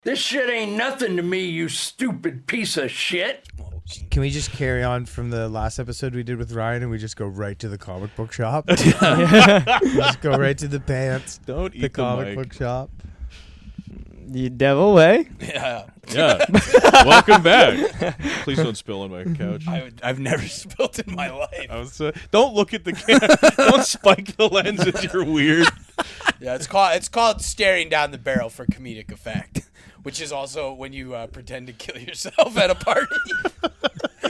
This shit ain't nothing to me, you stupid piece of shit. Can we just carry on from the last episode we did with Ryan and we just go right to the comic book shop? Just go right to the pants. Don't eat the comic book shop. You devil, eh? Yeah. Welcome back. Please don't spill on my couch. I've never spilled in my life. Don't look at the camera. Don't spike the lenses. You're weird. Yeah, it's called staring down the barrel for comedic effect, which is also when you pretend to kill yourself at a party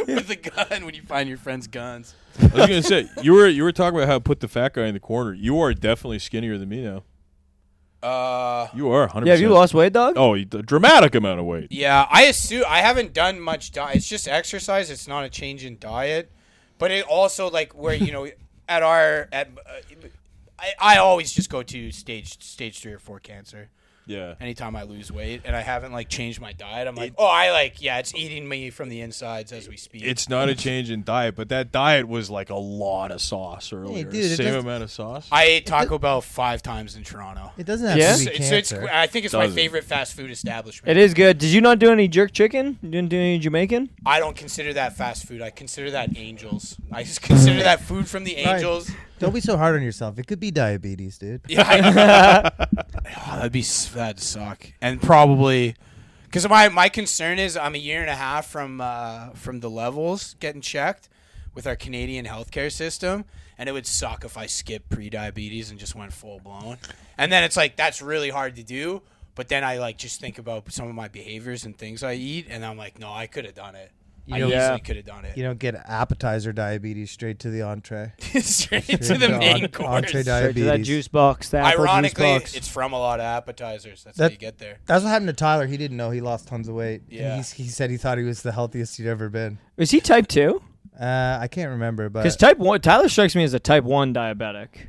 with a gun when you find your friend's guns. I was gonna say you were talking about how to put the fat guy in the corner. You are definitely skinnier than me now. You are 100%. Yeah, have you lost weight, dog? Oh, a dramatic amount of weight. Yeah, I assume I haven't done much diet. It's just exercise. It's not a change in diet, but it also like where I always just go to stage 3 or 4 cancer. Yeah. Anytime I lose weight and I haven't like changed my diet, I'm like, it's eating me from the insides as we speak. It's not a change in diet, but that diet was like a lot of sauce earlier. Hey, dude, same amount of sauce. I ate Taco Bell 5 times in Toronto. It doesn't have to be It's cancer. I think it's my favorite fast food establishment. It is good. Did you not do any jerk chicken? You didn't do any Jamaican? I don't consider that fast food. I consider that angels. I just consider that food from the angels. Don't be so hard on yourself. It could be diabetes, dude. Yeah, that'd suck. And probably because my concern is I'm a year and a half from the levels getting checked with our Canadian healthcare system, and it would suck if I skipped pre-diabetes and just went full blown. And then it's like that's really hard to do. But then I like just think about some of my behaviors and things I eat, and I'm like, no, I could have done it. I easily could have done it. You don't get appetizer diabetes straight to the entree. straight to the main course. Entree Straight to diabetes. that juice box. The apple Ironically, juice box. it's from a lot of appetizers. That's how you get there. That's what happened to Tyler. He didn't know he lost tons of weight. Yeah. And he said he thought he was the healthiest he'd ever been. Is he type 2? I can't remember, but Because type 1, Tyler strikes me as a type 1 diabetic,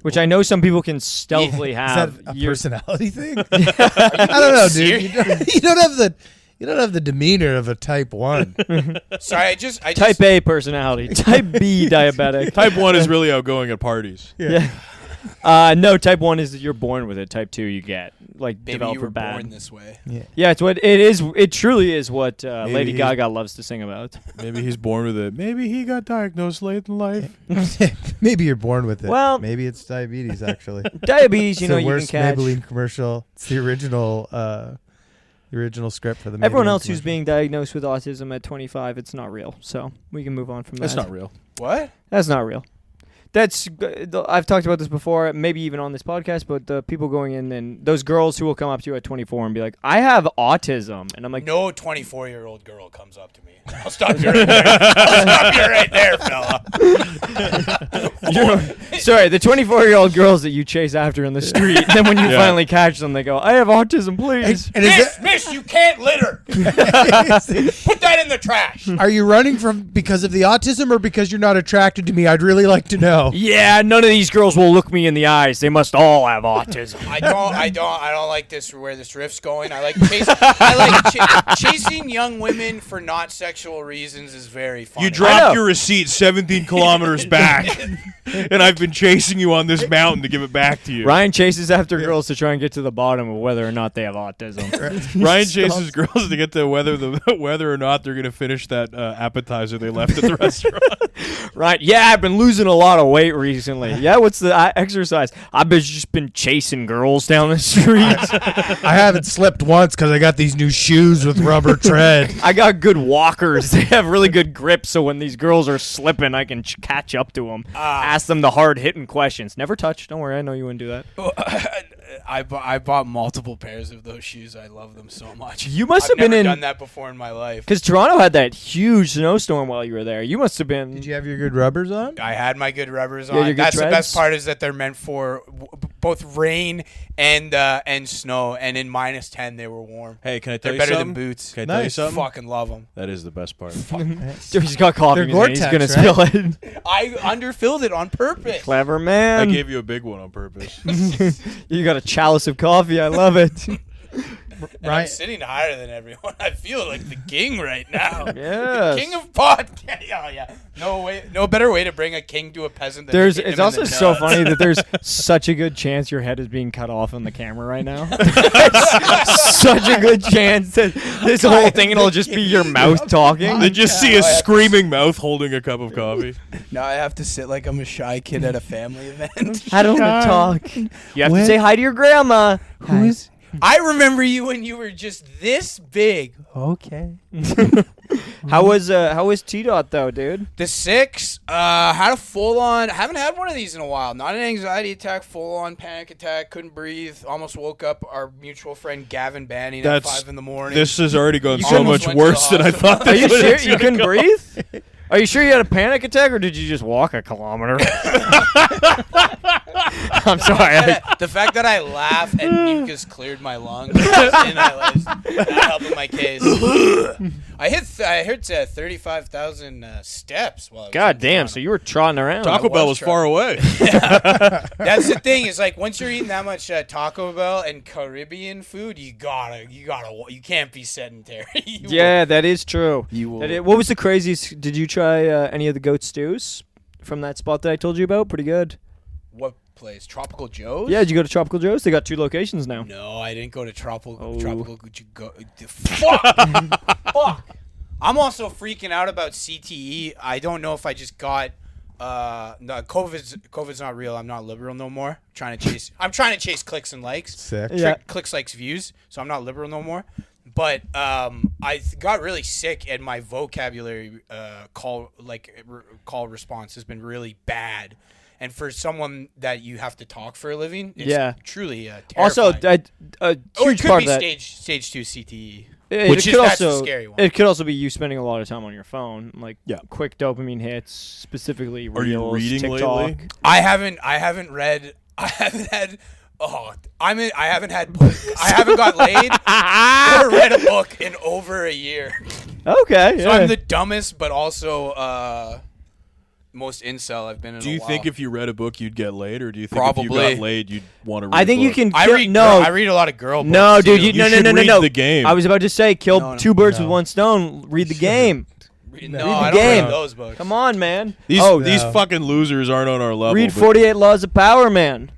which I know some people can stealthily have. Is that a personality thing? I don't know, dude. You don't have the demeanor of a type 1. Sorry, I just Type A personality. Type B diabetic. Type 1 is really outgoing at parties. Yeah. No, type 1 is that you're born with it. Type 2 you get. Like, Maybe develop you for were bad. born this way. Yeah, it's what it is. It truly is what Lady Gaga loves to sing about. Maybe he's born with it. Maybe he got diagnosed late in life. Maybe you're born with it. Well, maybe it's diabetes, actually. Diabetes, you It's know, the you can worst catch. Maybelline commercial. It's the original script for the Everyone Maybelline else who's commercial. being diagnosed with autism at 25, it's not real. So we can move on from that. That's not real. What? That's not real. I've talked about this before, maybe even on this podcast, but the people going in and those girls who will come up to you at 24 and be like, I have autism. And I'm like, No 24-year-old girl comes up to me. I'll stop you right there. I'll stop you right there, fella. sorry, the 24-year-old girls that you chase after in the street. Then when you finally catch them, they go, I have autism, please. And Miss, you can't litter. Put that in the trash. Are you running because of the autism or because you're not attracted to me? I'd really like to know. Yeah, none of these girls will look me in the eyes. They must all have autism. I don't like this where this riff's going. I like chasing young women for not sexual reasons is very fun. You dropped your receipt 17 kilometers back, and I've been chasing you on this mountain to give it back to you. Ryan chases after girls to try and get to the bottom of whether or not they have autism. Ryan chases girls to get to whether or not they're going to finish that appetizer they left at the restaurant. Right? Yeah, I've been losing a lot of weight recently. Yeah, what's the exercise? I've just been chasing girls down the street. I haven't slipped once because I got these new shoes with rubber tread. I got good walkers. They have really good grip, so when these girls are slipping, I can catch up to them. Ask them the hard-hitting questions. Never touch. Don't worry, I know you wouldn't do that. I bought multiple pairs of those shoes. I love them so much. You must I've have been never in... done that before in my life. Because Toronto had that huge snowstorm while you were there. You must have been... Did you have your good rubbers on? I had my good rubbers Yeah, on. your good That's the treads? best part is that they're meant for both rain and snow. And in -10, they were warm. Hey, can I tell They're you better something? than boots. Can I tell you Nice. something? Fucking love them. That is the best part. He's got coffee in his hand. He's going to Gore-Tex, spill it. I underfilled it on purpose. Clever I man. gave you a big one on purpose. You got a chalice of coffee. I love it. And I'm sitting higher than everyone. I feel like the king right now. Yes. King of podcast. Oh yeah. No better way to bring a king to a peasant than There's. to hit It's him in also the so nuts. funny that there's such a good chance your head is being cut off on the camera right now. Such a good chance that this whole thing it'll just be your mouth talking. They just see a screaming mouth holding a cup of coffee. Now I have to sit like I'm a shy kid at a family event. I don't want to talk. You have to say hi to your grandma. I remember you when you were just this big. Okay. How was T-Dot though, dude? The 6 had a full on. Haven't had one of these in a while. Not an anxiety attack, full on panic attack. Couldn't breathe. Almost woke up our mutual friend Gavin Banning at 5 in the morning. This has already gone You so almost much went to the worse than I hospital. thought. Are you this was sure you gonna couldn't go. breathe? Are you sure you had a panic attack or did you just walk a kilometer? I'm sorry. The fact that I laughed and mucus cleared my lungs that helped with my case. I hit 35,000 steps. While I was God in damn, Toronto. so you were trotting around. Taco Bell was far away. That's the thing. Is like once you're eating that much Taco Bell and Caribbean food, you can't be sedentary. Yeah, that is true. You will. What was the craziest? Did you try any of the goat stews from that spot that I told you about? Pretty good. What place? Tropical Joe's? Yeah, did you go to Tropical Joe's? They got 2 locations now. No, I didn't go to Tropical. Oh. Tropical. Fuck. Fuck. I'm also freaking out about CTE. I don't know if I just got. No, COVID's not real. I'm not liberal no more. I'm trying to chase clicks and likes. Sick. Yeah. Clicks, likes, views. So I'm not liberal no more. But I got really sick, and my vocabulary call response has been really bad. And for someone that you have to talk for a living, it's truly terrifying. Also, a huge it could part be of that. stage 2 CTE. That's the scary one. It could also be you spending a lot of time on your phone, like Yeah. quick dopamine hits, specifically Are you Reels, reading TikTok. lately? I haven't read. I haven't had. Oh, I haven't got laid or read a book in over a year. Okay, So yeah. I'm the dumbest, but also most incel I've been in. Do you think if you read a book you'd get laid, or do you think if Probably. you got laid you'd want to read I think a you book? can. I kill- read? no, I read a lot of girl books. no, dude. too. You should read The Game. I was about to say, kill No, no, 2 birds with no. 1 stone. Read the game. No, the I don't game. read those books. Come on, man. These no. fucking losers aren't on our level. Read but 48 Laws of Power, man.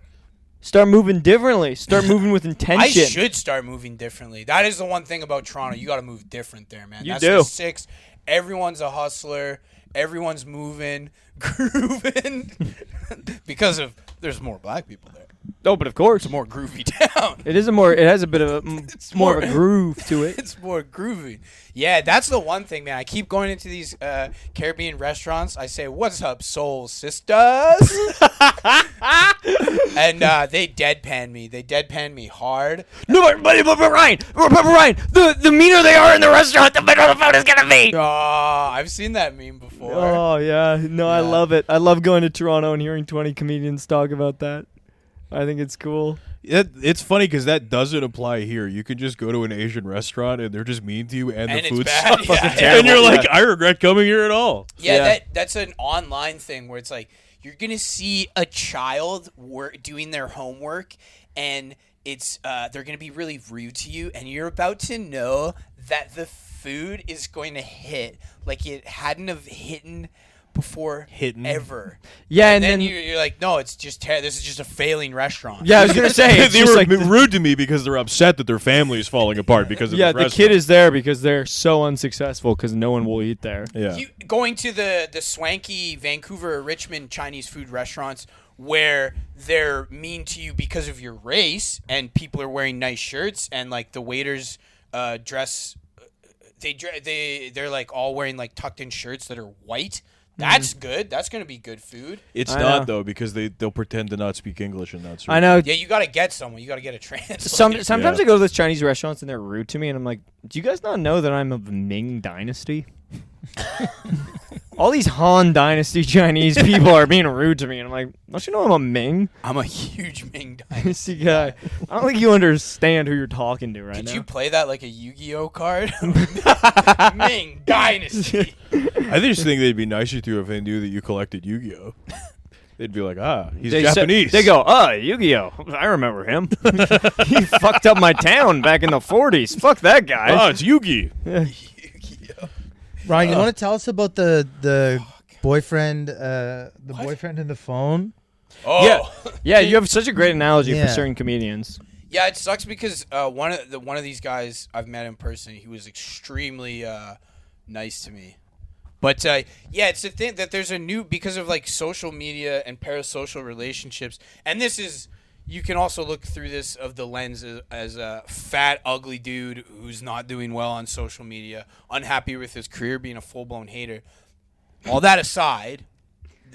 Start moving differently. Start moving with intention. I should start moving differently. That is the one thing about Toronto. You got to move different there, man. You That's do. The 6. Everyone's a hustler. Everyone's moving, grooving, because there's more black people there. Oh, but of course, It's a more groovy town. it is a more. It has a bit of a It's more of a groove to it. It's more groovy. Yeah, that's the one thing, man. I keep going into these Caribbean restaurants. I say, "What's up, soul sisters?" And they deadpan me. They deadpan me hard. No, but Ryan, the meaner they are in the restaurant, the better the food is gonna be. I've seen that meme before. Oh yeah, no, I Yeah. love it. I love going to Toronto and hearing 20 comedians talk about that. I think it's cool. it's funny because that doesn't apply here. You can just go to an Asian restaurant and they're just mean to you, and And the it's food's bad. fucking Yeah. terrible. And you're Yeah. like, I regret coming here at all. Yeah, that's an online thing where it's like you're gonna see a child doing their homework, and it's they're gonna be really rude to you, and you're about to know that the food is going to hit like it hadn't have hitten before ever. Yeah, And and then then you're like, no, it's just this is just a failing restaurant. yeah, I was gonna say it's they just were like rude to me because they're upset that their family is falling apart because of yeah, this the restaurant. kid is there because they're so unsuccessful because no one will eat there. Yeah. Going to the swanky Vancouver or Richmond Chinese food restaurants where they're mean to you because of your race, and people are wearing nice shirts, and like the waiters dress they're like all wearing like tucked in shirts that are white. That's good. That's going to be good food. It's I not know. though, because they'll pretend to not speak English and that's I know. Yeah, you got to get someone. You got to get a translator. Sometimes Yeah. I go to those Chinese restaurants and they're rude to me, and I'm like, do you guys not know that I'm of the Ming Dynasty? All these Han Dynasty Chinese people are being rude to me, and I'm like, don't you know I'm a Ming I'm a huge Ming Dynasty. Dynasty guy? I don't think you understand who you're talking to right Did now. you play that like a Yu-Gi-Oh card? Ming Dynasty. I just think they'd be nicer to you if they knew that you collected Yu-Gi-Oh. they'd be like, he's They Japanese. They go, Yu-Gi-Oh! I remember him. He fucked up my town back in the 40s. Fuck that guy. it's Yugi. Ryan, you want to tell us about the boyfriend, boyfriend in the phone? Oh, Yeah, you have such a great analogy Yeah. for certain comedians. yeah. It sucks because one of these guys I've met in person. He was extremely nice to me. But it's the thing that there's a new, because of like social media and parasocial relationships, and this is, you can also look through this of the lens as a fat, ugly dude who's not doing well on social media, unhappy with his career, being a full-blown hater. All that aside,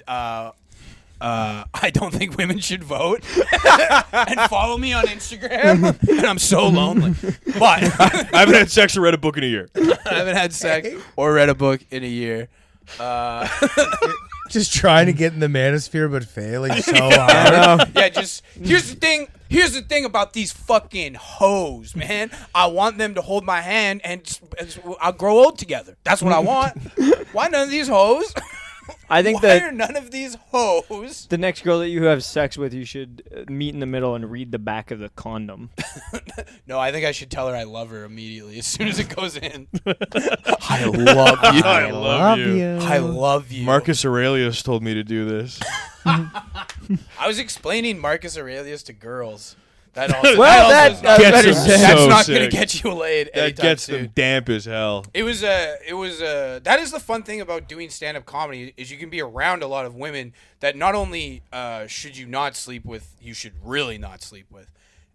I don't think women should vote and follow me on Instagram, and I'm so lonely. But I haven't had sex or read a book in a year. I haven't had sex or read a book in a year. Just trying to get in the manosphere, but failing so hard. Yeah, just here's the thing about these fucking hoes, man. I want them to hold my hand and I'll grow old together. That's what I want. Why none of these hoes? I think Why that are none of these hoes? the next girl that you have sex with, you should meet in the middle and read the back of the condom. No, I think I should tell her I love her immediately as soon as it goes in. I love you. I love you. I love you. Marcus Aurelius told me to do this. I was explaining Marcus Aurelius to girls. That also, Well, that's that's better them said. that's so not going to sick. get you laid. That anytime gets soon. them damp as hell. It was that is the fun thing about doing stand-up comedy is you can be around a lot of women that not only should you not sleep with, you should really not sleep with.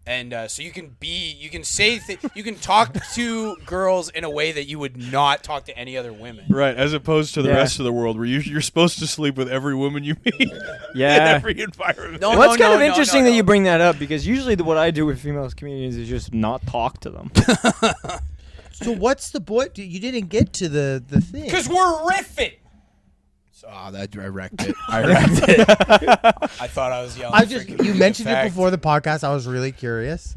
And so you can you can talk to girls in a way that you would not talk to any other women. Right, as opposed to the Yeah. rest of the world where you're supposed to sleep with every woman you meet in Yeah. every environment. No, Well, it's kind of no, interesting no. that you bring that up because usually what I do with female comedians is just not talk to them. So what's the you didn't get to the thing. Because we're riffing. So, I wrecked it. I wrecked it. I thought I was yelling. You mentioned it before the podcast. I was really curious,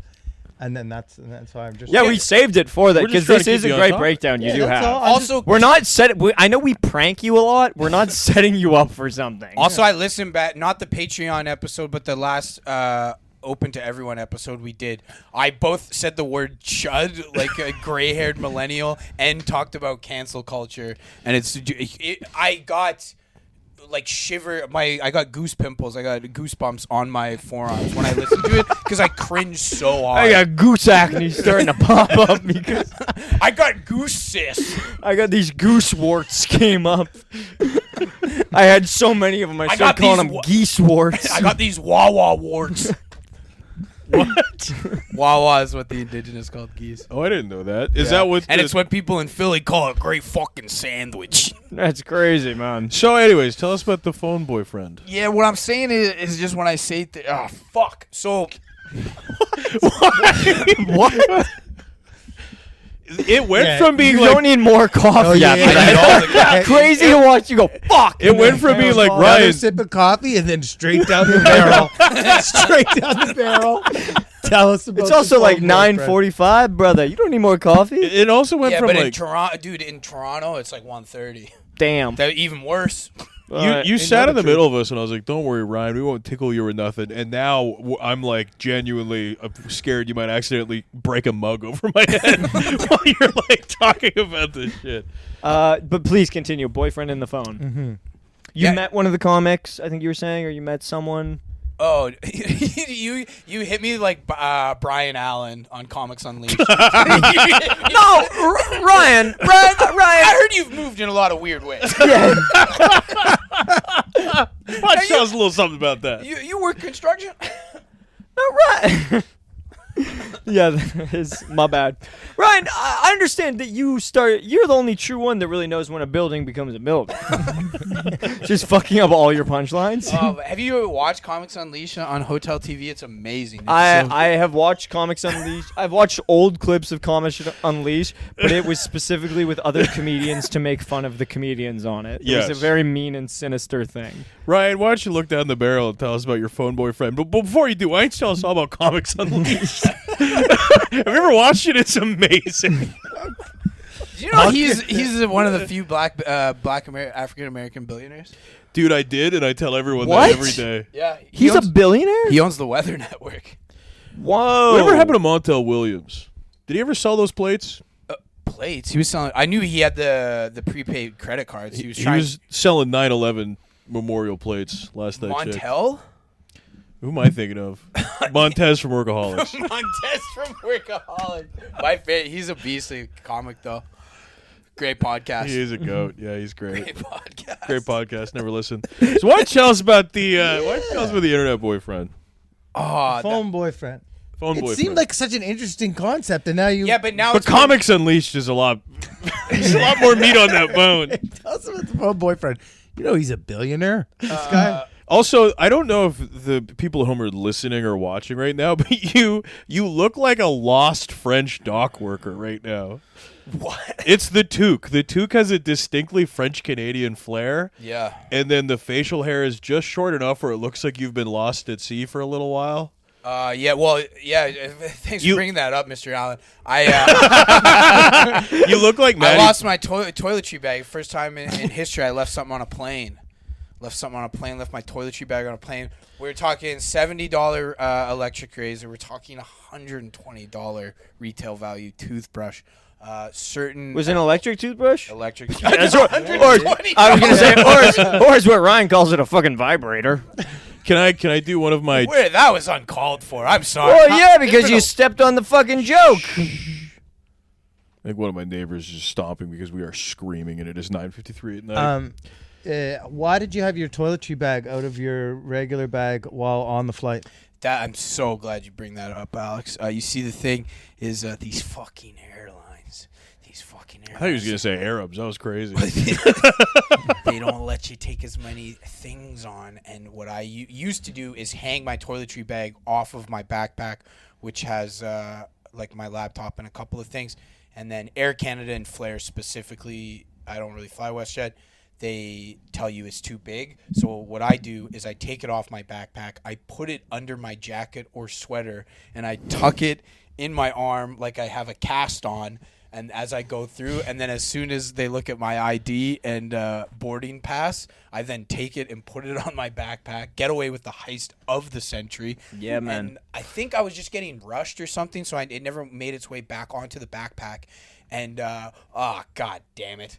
and then that's why I'm just Yeah, we saved it for that We're just because trying this to is keep a you on great top. breakdown you do that's have. all. Also, We're not I know we prank you a lot. We're not setting you up for something. Also, I listened back, not the Patreon episode, but the last open to everyone episode we did. I both said the word chud, like a gray-haired millennial, and talked about cancel culture. And I got like I got goose pimples. I got goosebumps on my forearms when I listened to it because I cringed so hard. I got goose acne starting to pop up because I got goose cysts. I got these goose warts came up. I had so many of them. I got started calling these them geese warts. I got these Wawa warts. What? Wawa is what the indigenous called geese. Oh, I didn't know that. Is Yeah. that what? And it's what people in Philly call a great fucking sandwich. That's crazy, man. So, anyways, tell us about the phone boyfriend. Yeah, what I'm saying is just when I say fuck. So What? It went from being You like don't need more coffee. Oh, yeah, after yeah. that. I know. Crazy to watch you go, fuck. it went from being like Another Ryan. sip of coffee and then straight down the barrel. Straight down the barrel. Tell us about. It's also the like phone boyfriend. 9:45, brother. You don't need more coffee? It also went yeah, from but in like Toronto, it's like 1:30. Damn. That even worse. you sat in the middle of us, and I was like, "Don't worry, Ryan, we won't tickle you or nothing." And now I'm like genuinely scared you might accidentally break a mug over my head while you're like talking about this shit. But please continue. Boyfriend in the phone. Mm-hmm. You Yeah. met one of the comics, I think you were saying, or you met someone. Oh, you hit me like Brian Allen on Comics Unleashed. No, Ryan. Ryan. I heard you've moved in a lot of weird ways. Yeah. Watch tell us a little something about that. You work construction? Ryan. Yeah, that is my bad. Ryan, I understand that you're the only true one that really knows when a building becomes a building. Just fucking up all your punchlines. Have you ever watched Comics Unleashed on Hotel TV? It's amazing. It's I have watched Comics Unleashed. I've watched old clips of Comics Unleashed, but it was specifically with other comedians to make fun of the comedians on it. It Yes. was a very mean and sinister thing. Ryan, why don't you look down the barrel and tell us about your phone boyfriend? But before you do, why don't you tell us all about Comics Unleashed? Have you ever watched it? It's amazing. Do you know he's one of the few black African American billionaires? Dude, I did, and I tell everyone What? that every day. Yeah, He's a billionaire? He owns the Weather Network. Whoa. Whatever happened to Montel Williams? Did he ever sell those plates? Plates. He was selling. I knew he had the prepaid credit cards. He was He trying. was selling 9/11 memorial plates last I checked. Montel. Who am I thinking of? Montez from Workaholics. Montez from Workaholics. My favorite. He's a beastly comic though. Great podcast. He is a goat. Yeah, he's great. Great podcast. Great podcast. Never listen. So why don't you tell us about the why don't you tell us about the internet boyfriend? Oh, Phone boyfriend. Phone It boyfriend. seemed like such an interesting concept, and now you. yeah, but now But it's Comics Unleashed is a lot. There's a lot more meat on that bone. Tell us about the phone boyfriend. You know he's a billionaire. This guy. Also, I don't know if the people at home are listening or watching right now, but you look like a lost French dock worker right now. What? It's the toque. The toque has a distinctly French Canadian flair, Yeah. and then the facial hair is just short enough where it looks like you've been lost at sea for a little while. Yeah. Well. Yeah. Thanks You- for bringing that up, Mr. Allen. I You look like I Maddie. lost my toiletry bag. First time in history, I left something on a plane. Left my toiletry bag on a plane. We were talking $70 electric razor. We're talking $120 retail value toothbrush. Certain Was it an electric toothbrush? electric. That's what, or, I was gonna say, or is what Ryan calls it, a fucking vibrator. Can I do one of my? Wait, that was uncalled for. I'm sorry. Well, yeah, because you stepped on the fucking joke. I think one of my neighbors is just stomping because we are screaming and it is 9:53 at night. Why did you have your toiletry bag out of your regular bag while on the flight? That I'm so glad you bring that up, Alex. You see, the thing is these fucking airlines. I thought he was gonna say Arabs. That was crazy. They don't let you take as many things on. And what I used to do is hang my toiletry bag off of my backpack, which has like my laptop and a couple of things. And then Air Canada and Flair specifically, I don't really fly WestJet. They tell you it's too big. So what I do is I take it off my backpack, I put it under my jacket or sweater, and I tuck it in my arm like I have a cast on. And as I go through, and then as soon as they look at my ID and boarding pass, I then take it and put it on my backpack, get away with the heist of the century. Yeah, man. And I think I was just getting rushed or something, so it never made its way back onto the backpack. And, God damn it.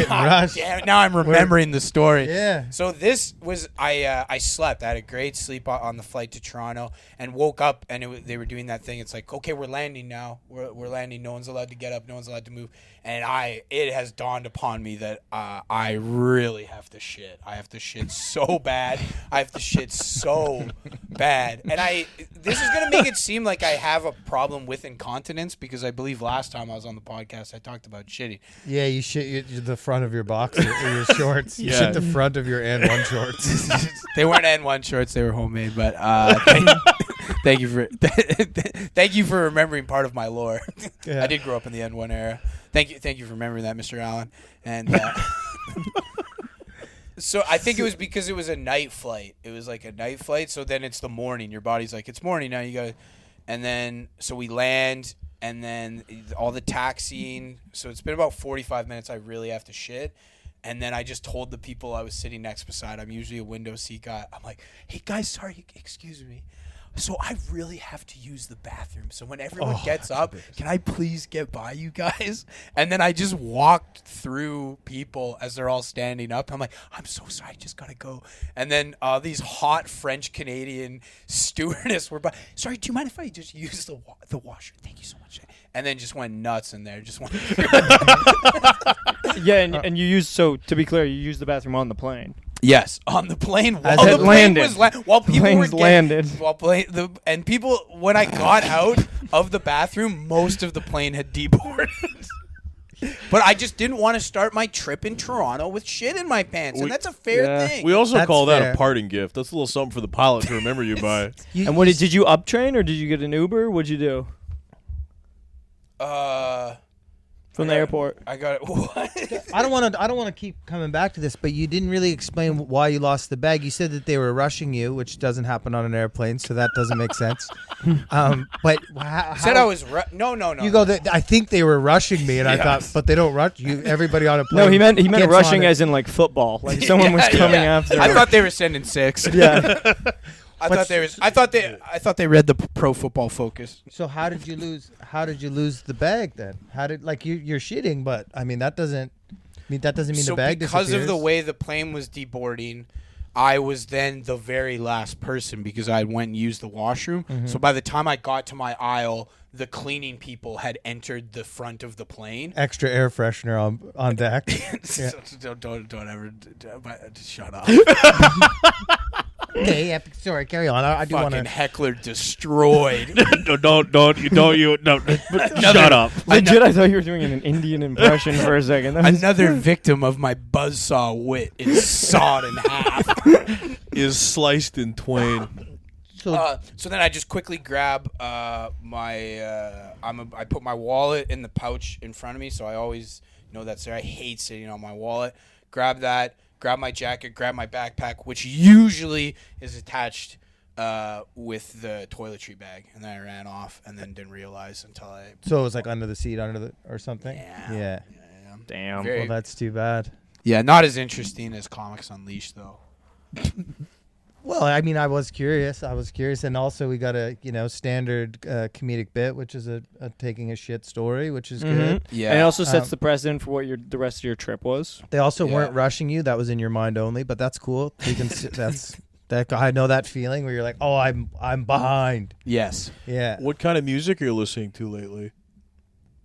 rushed. Damn it. Now I'm remembering the story. Yeah. So this was, I slept. I had a great sleep on the flight to Toronto and woke up and they were doing that thing. It's like, okay, we're landing now. We're landing. No one's allowed to get up. No one's allowed to move. And it has dawned upon me that I really have to shit. I have to shit so bad. I have to shit so bad. And this is going to make it seem like I have a problem with incontinence because I believe last time I was on the podcast I talked about shitting. Yeah, you shit the front of your boxer or your shorts. You Yeah. shit the front of your N1 shorts. They weren't N1 shorts; they were homemade. But thank you for remembering part of my lore. Yeah. I did grow up in the N1 era. Thank you for remembering that, Mr. Allen. And so I think it was because it was a night flight. It was like a night flight. So then it's the morning. Your body's like, it's morning now. You got, and then so we land. And then all the taxiing. So it's been about 45 minutes. I really have to shit. And then I just told the people I was sitting next beside. I'm usually a window seat guy. I'm like, hey, guys, sorry, excuse me. So I really have to use the bathroom. So when everyone gets up, can I please get by you guys? And then I just walked through people as they're all standing up. I'm like, I'm so sorry, I just got to go. And then these hot French-Canadian stewardess were by. Sorry, do you mind if I just use the washer? Thank you so much. And then just went nuts in there. Just went. Yeah, and you used, so to be clear, you used the bathroom on the plane. Yes, on the plane As while it the plane landed. was while people were Plane's landed. and people when I got out of the bathroom, most of the plane had deboarded. But I just didn't want to start my trip in Toronto with shit in my pants, and that's a fair thing. We also That's call that fair. a parting gift. That's a little something for the pilot to remember you by. And what did you uptrain or did you get an Uber? What'd you do? from the airport. I got it. What? I don't want to keep coming back to this, but you didn't really explain why you lost the bag. You said that they were rushing you, which doesn't happen on an airplane, so that doesn't make sense. But how, Said I was no. You go. I think they were rushing me, and I thought, but they don't rush you. Everybody on a plane. No, he meant gets rushing on it. as in like football. Like someone was coming after. I thought they were sending 6. Yeah. I thought they read the Pro Football Focus. So how did you lose? How did you lose the bag then? How did you're shitting, but I mean that doesn't mean the bag because disappears. of the way the plane was deboarding, I was then the very last person because I went and used the washroom. Mm-hmm. So by the time I got to my aisle, the cleaning people had entered the front of the plane. Extra air freshener on deck. So don't ever shut up. Okay, sorry, carry on. I do want Fucking to. heckler destroyed. Don't you shut up. Legit, I thought you were doing an Indian impression for a second. That was- Another victim of my buzzsaw wit is sawed in half. Is sliced in twain. So then I just quickly grab I put my wallet in the pouch in front of me, so I always know that's there. I hate sitting on my wallet. Grab that, grab my jacket, grab my backpack, which usually is attached with the toiletry bag, and then I ran off and then didn't realize until I. So it was like under the seat, or something. Yeah. Damn. Very- Well, that's too bad. Yeah, not as interesting as Comics Unleashed though. Well, I mean, I was curious, and also we got a standard comedic bit, which is a taking a shit story, which is good. Yeah, And it also sets the precedent for what the rest of your trip was. They also Yeah. weren't rushing you; that was in your mind only. But that's cool. You can that I know that feeling where you're like, oh, I'm behind. Yes. Yeah. What kind of music are you listening to lately?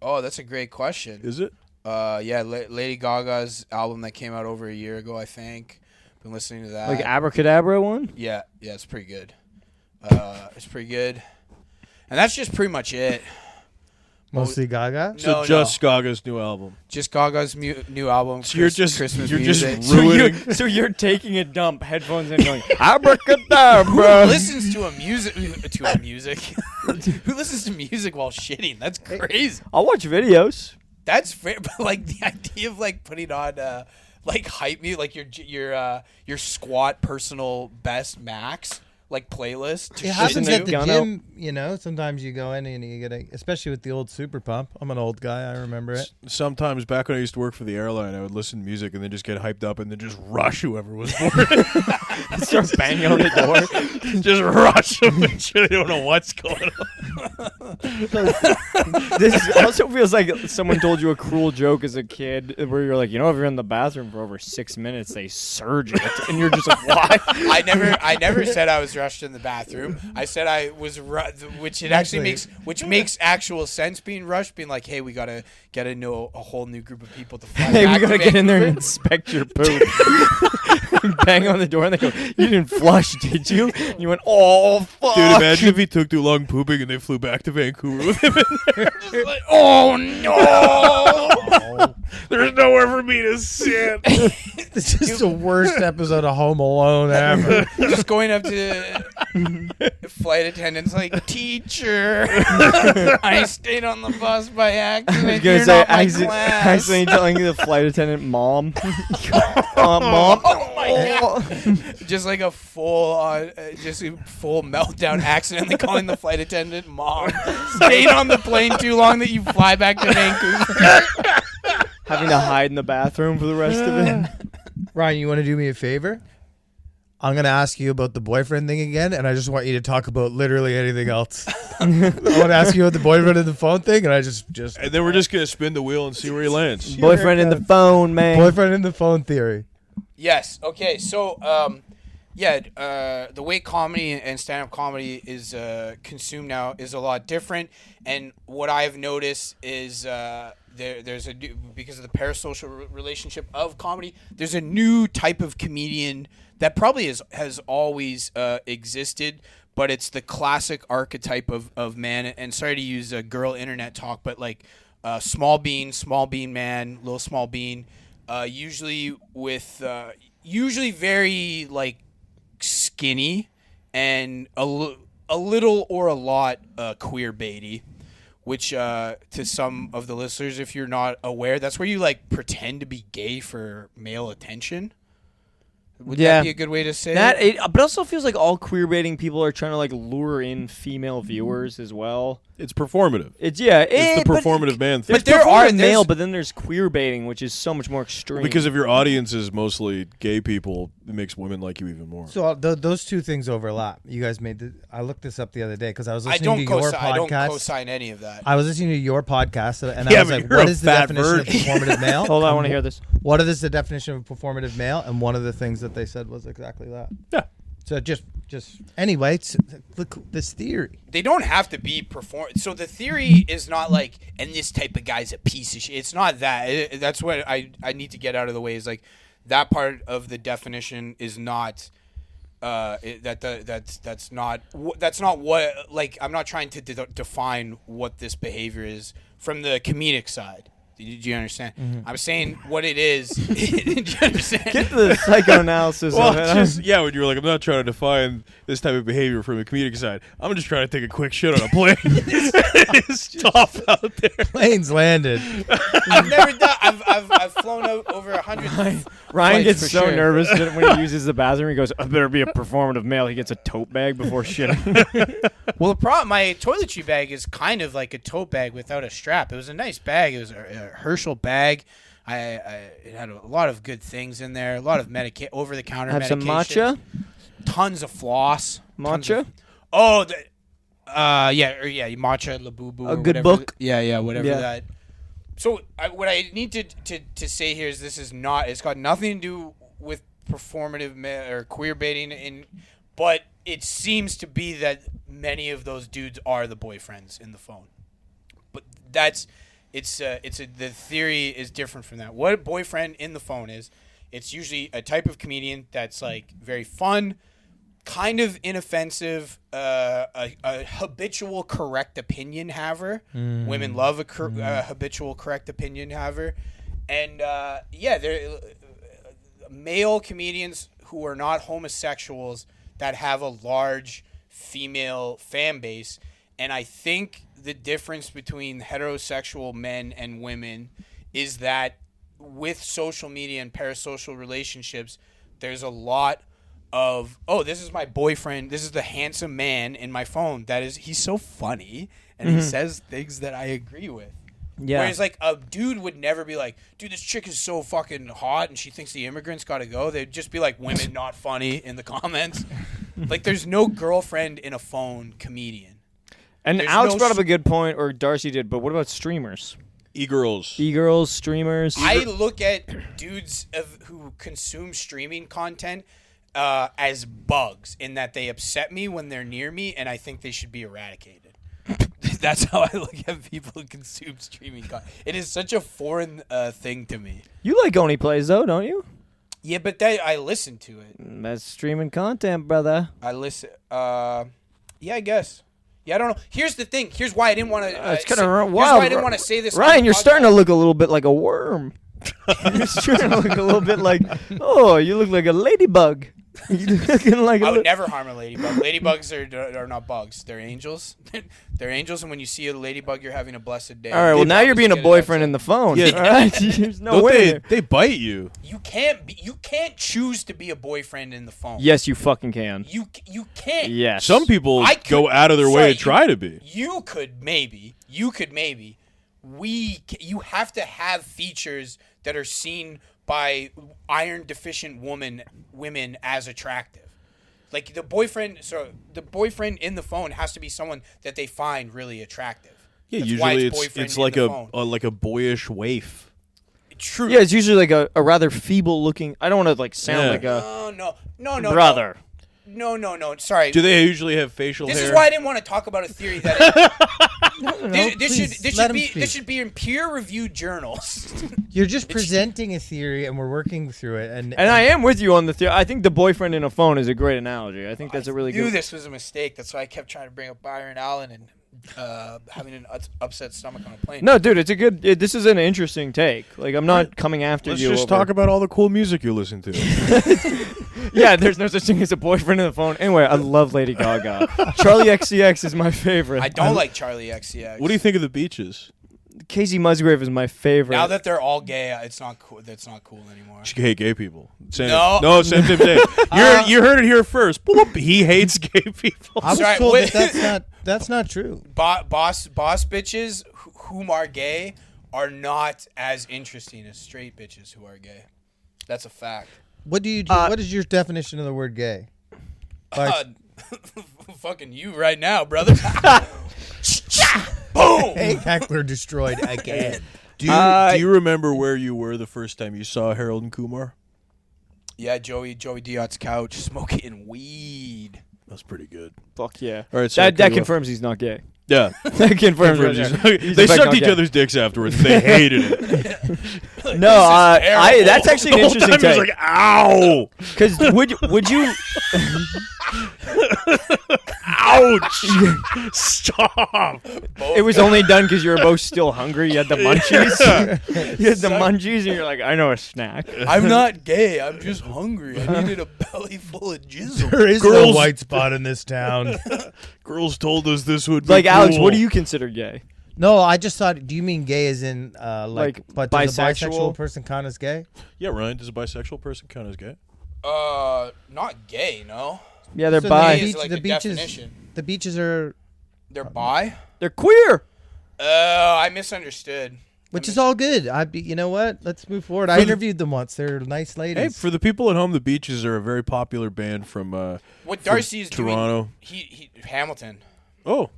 Oh, that's a great question. Is it? Yeah, Lady Gaga's album that came out over a year ago, I think. Been listening to that. Like Abracadabra one? Yeah, it's pretty good. It's pretty good, and that's just pretty much it. Mostly Gaga. So just Gaga's new album. Just Gaga's new album. So you're just Christmas you're music. just ruining. So you're taking a dump, headphones in, going Who Abracadabra. listens to music? Who listens to music while shitting? That's crazy. I'll watch videos. That's fair, but like the idea of like putting on like hype music, like your squat personal best max like playlist. To It shit happens to. at the Gun gym, sometimes you go in and you get especially with the old Super Pump. I'm an old guy, I remember it. Sometimes back when I used to work for the airline, I would listen to music and then just get hyped up and then just rush whoever was bored. Start banging on the door. Just rush them and shit. They don't know what's going on. This also feels like someone told you a cruel joke as a kid where you're like, if you're in the bathroom for over 6 minutes, they surge it. And you're just like, why? I never said I was rushed in the bathroom. I said I was which it actually makes actual sense being rushed, being like, hey, we gotta get to know a whole new group of people to fly Hey, back we gotta to get in there and Vancouver. inspect your poop. Bang on the door and they go, you didn't flush, did you? You went, oh, fuck. Dude, imagine if he took too long pooping and they flew back to Vancouver with him in there. Just like, Oh no! there's nowhere for me to sit. This is the worst episode of Home Alone ever. Just going up to flight attendants like, teacher, I stayed on the bus by accident. I was You're gonna say, not my accidentally class. telling the flight attendant, mom. Mom. Oh my god! Just like a full meltdown. Accidentally calling the flight attendant mom. Stayed on the plane too long that you fly back to Vancouver. Having to hide in the bathroom for the rest of it. Ryan, you want to do me a favor? I'm going to ask you about the boyfriend thing again, and I just want you to talk about literally anything else. I want to ask you about the boyfriend and the phone thing, and I just And then we're just going to spin the wheel and see where he lands. Boyfriend in the phone, man. boyfriend and the phone theory. Yes. Okay. So, the way comedy and stand-up comedy is consumed now is a lot different. And what I've noticed is there's a new, because of the parasocial relationship of comedy, there's a new type of comedian that probably has always existed, but it's the classic archetype of man. And sorry to use a girl internet talk, but like small bean man, little small bean, usually very like skinny and a little or a lot queer baity, which to some of the listeners, if you're not aware, that's where you like pretend to be gay for male attention. Would that be a good way to say it? But also feels like all queer baiting people are trying to like lure in female viewers as well. It's performative. It's the performative man thing. But there are male, but then there's queer baiting, which is so much more extreme. Because if your audience is mostly gay people, it makes women like you even more. So those two things overlap. You guys I looked this up the other day because I was listening to your podcast. I don't co-sign any of that. I was listening to your podcast and I was like, what is the definition of performative male? Hold on, I want to hear this. What is the definition of performative male? And one of the things that they said was exactly that. Yeah. So just anyway, this theory. They don't have to be So the theory is not like, and this type of guy's a piece of shit. It's not that. That's what I need to get out of the way. Is like that part of the definition is not. That's not what. Like I'm not trying to define what this behavior is from the comedic side. Did you understand? I'm saying what it is. Did you understand? Get the psychoanalysis of it. When you were like, I'm not trying to define this type of behavior from the comedic side. I'm just trying to take a quick shit on a plane. It's tough out there. Planes landed. I've never done. I've flown over 100. Ryan gets so nervous that when he uses the bathroom, he goes, "I better be a performative male." He gets a tote bag before shitting. Well, the problem, my toiletry bag is kind of like a tote bag without a strap. It was a nice bag. It was a Herschel bag. It had a lot of good things in there. A lot of over-the-counter medication. Have some matcha? Tons of floss. Matcha? Matcha, Labubu. A good book? Whatever that. So what I need to say here is it's got nothing to do with performative or queer baiting, but it seems to be that many of those dudes are the boyfriends in the phone. But the theory is different from that. What a boyfriend in the phone is, it's usually a type of comedian that's like very fun, kind of inoffensive, a habitual correct opinion haver. Women love a habitual correct opinion haver. And they're male comedians who are not homosexuals that have a large female fan base. And I think the difference between heterosexual men and women is that with social media and parasocial relationships, there's a lot of, this is my boyfriend, this is the handsome man in my phone. He's so funny, and he says things that I agree with. Yeah. Whereas, like, a dude would never be like, dude, this chick is so fucking hot, and she thinks the immigrants gotta go. They'd just be like, women not funny in the comments. Like, there's no girlfriend in a phone comedian. And There's Alex no brought up a good point, or Darcy did, but what about streamers? E-girls. E-girls, streamers. I look at dudes who consume streaming content as bugs, in that they upset me when they're near me, and I think they should be eradicated. That's how I look at people who consume streaming content. It is such a foreign thing to me. You like Only Plays, though, don't you? Yeah, but I listen to it. That's streaming content, brother. I listen. I guess. Yeah, I don't know. Here's the thing. Here's why I didn't want to. It's kind of wild. Here's why I didn't want to say this. Ryan, you're starting to look a little bit like a worm. You're starting to look a little bit like, you look like a ladybug. You're looking like I would never harm a ladybug. Ladybugs are not bugs. They're angels. They're angels, and when you see a ladybug, you're having a blessed day. All right, well, now you're being a boyfriend in the phone. Yeah. All right? There's no way. They bite you. You can't choose to be a boyfriend in the phone. Yes, you fucking can. You can't. Yes. Some people go out of their way to try to be. You could maybe. You have to have features that are seen by iron deficient women as attractive. Like the boyfriend in the phone has to be someone that they find really attractive. Yeah, That's usually it's like a boyish waif. True. Yeah, it's usually like a rather feeble looking. I don't want to like sound like a no brother. No. Sorry. Do they usually have facial hair? This is why I didn't want to talk about a theory that this should be in peer-reviewed journals. You're just presenting a theory, and we're working through it. And I am with you on the theory. I think the boyfriend in a phone is a great analogy. I think that's a really good. I knew this was a mistake. That's why I kept trying to bring up Byron Allen and having an upset stomach on a plane. No, dude, it's a good. This is an interesting take. Like, I'm not coming after Let's you. just talk about all the cool music you listen to. Yeah, there's no such thing as a boyfriend in the phone. Anyway, I love Lady Gaga. Charlie XCX is my favorite. I don't like Charlie XCX. What do you think of the Beaches? Casey Musgrave is my favorite. Now that they're all gay, it's not cool. That's not cool anymore. She hate gay people. No. Same. You heard it here first. Boop, he hates gay people. I was Sorry, told wait. that's not true. Boss bitches whom are gay are not as interesting as straight bitches who are gay. That's a fact. What do you do? What is your definition of the word gay? Fucking you right now, brother. Boom. Hey, heckler destroyed again. Do you remember where you were the first time you saw Harold and Kumar? Yeah, Joey Diot's couch smoking weed. That's pretty good. Fuck yeah. All right, so that confirms he's not gay. Yeah. That confirms They sucked each other's dicks afterwards. They hated it. No, that's actually an interesting He was take. like, ow! Because would you? Ouch! Stop! It was only done because you were both still hungry. You had the munchies. You had the munchies, and you're like, I know a snack. I'm not gay. I'm just hungry. I needed a belly full of jizzle. There is Girls- no white spot in this town. Girls told us this would be Like, Alex, cool. what do you consider gay? No, I just thought. Do you mean gay as in like? But does a bisexual? bisexual person count as gay? Yeah, Ryan, does a bisexual person count as gay? Not gay, no. Yeah, they're So bi. Gay is like a beaches. definition. The beaches are, They're bi? They're queer. I misunderstood. which is all good. You know what? Let's move forward. I interviewed them once. They're nice ladies. Hey, for the people at home, the Beaches are a very popular band from What Darcy is Toronto. doing, he Hamilton. Oh,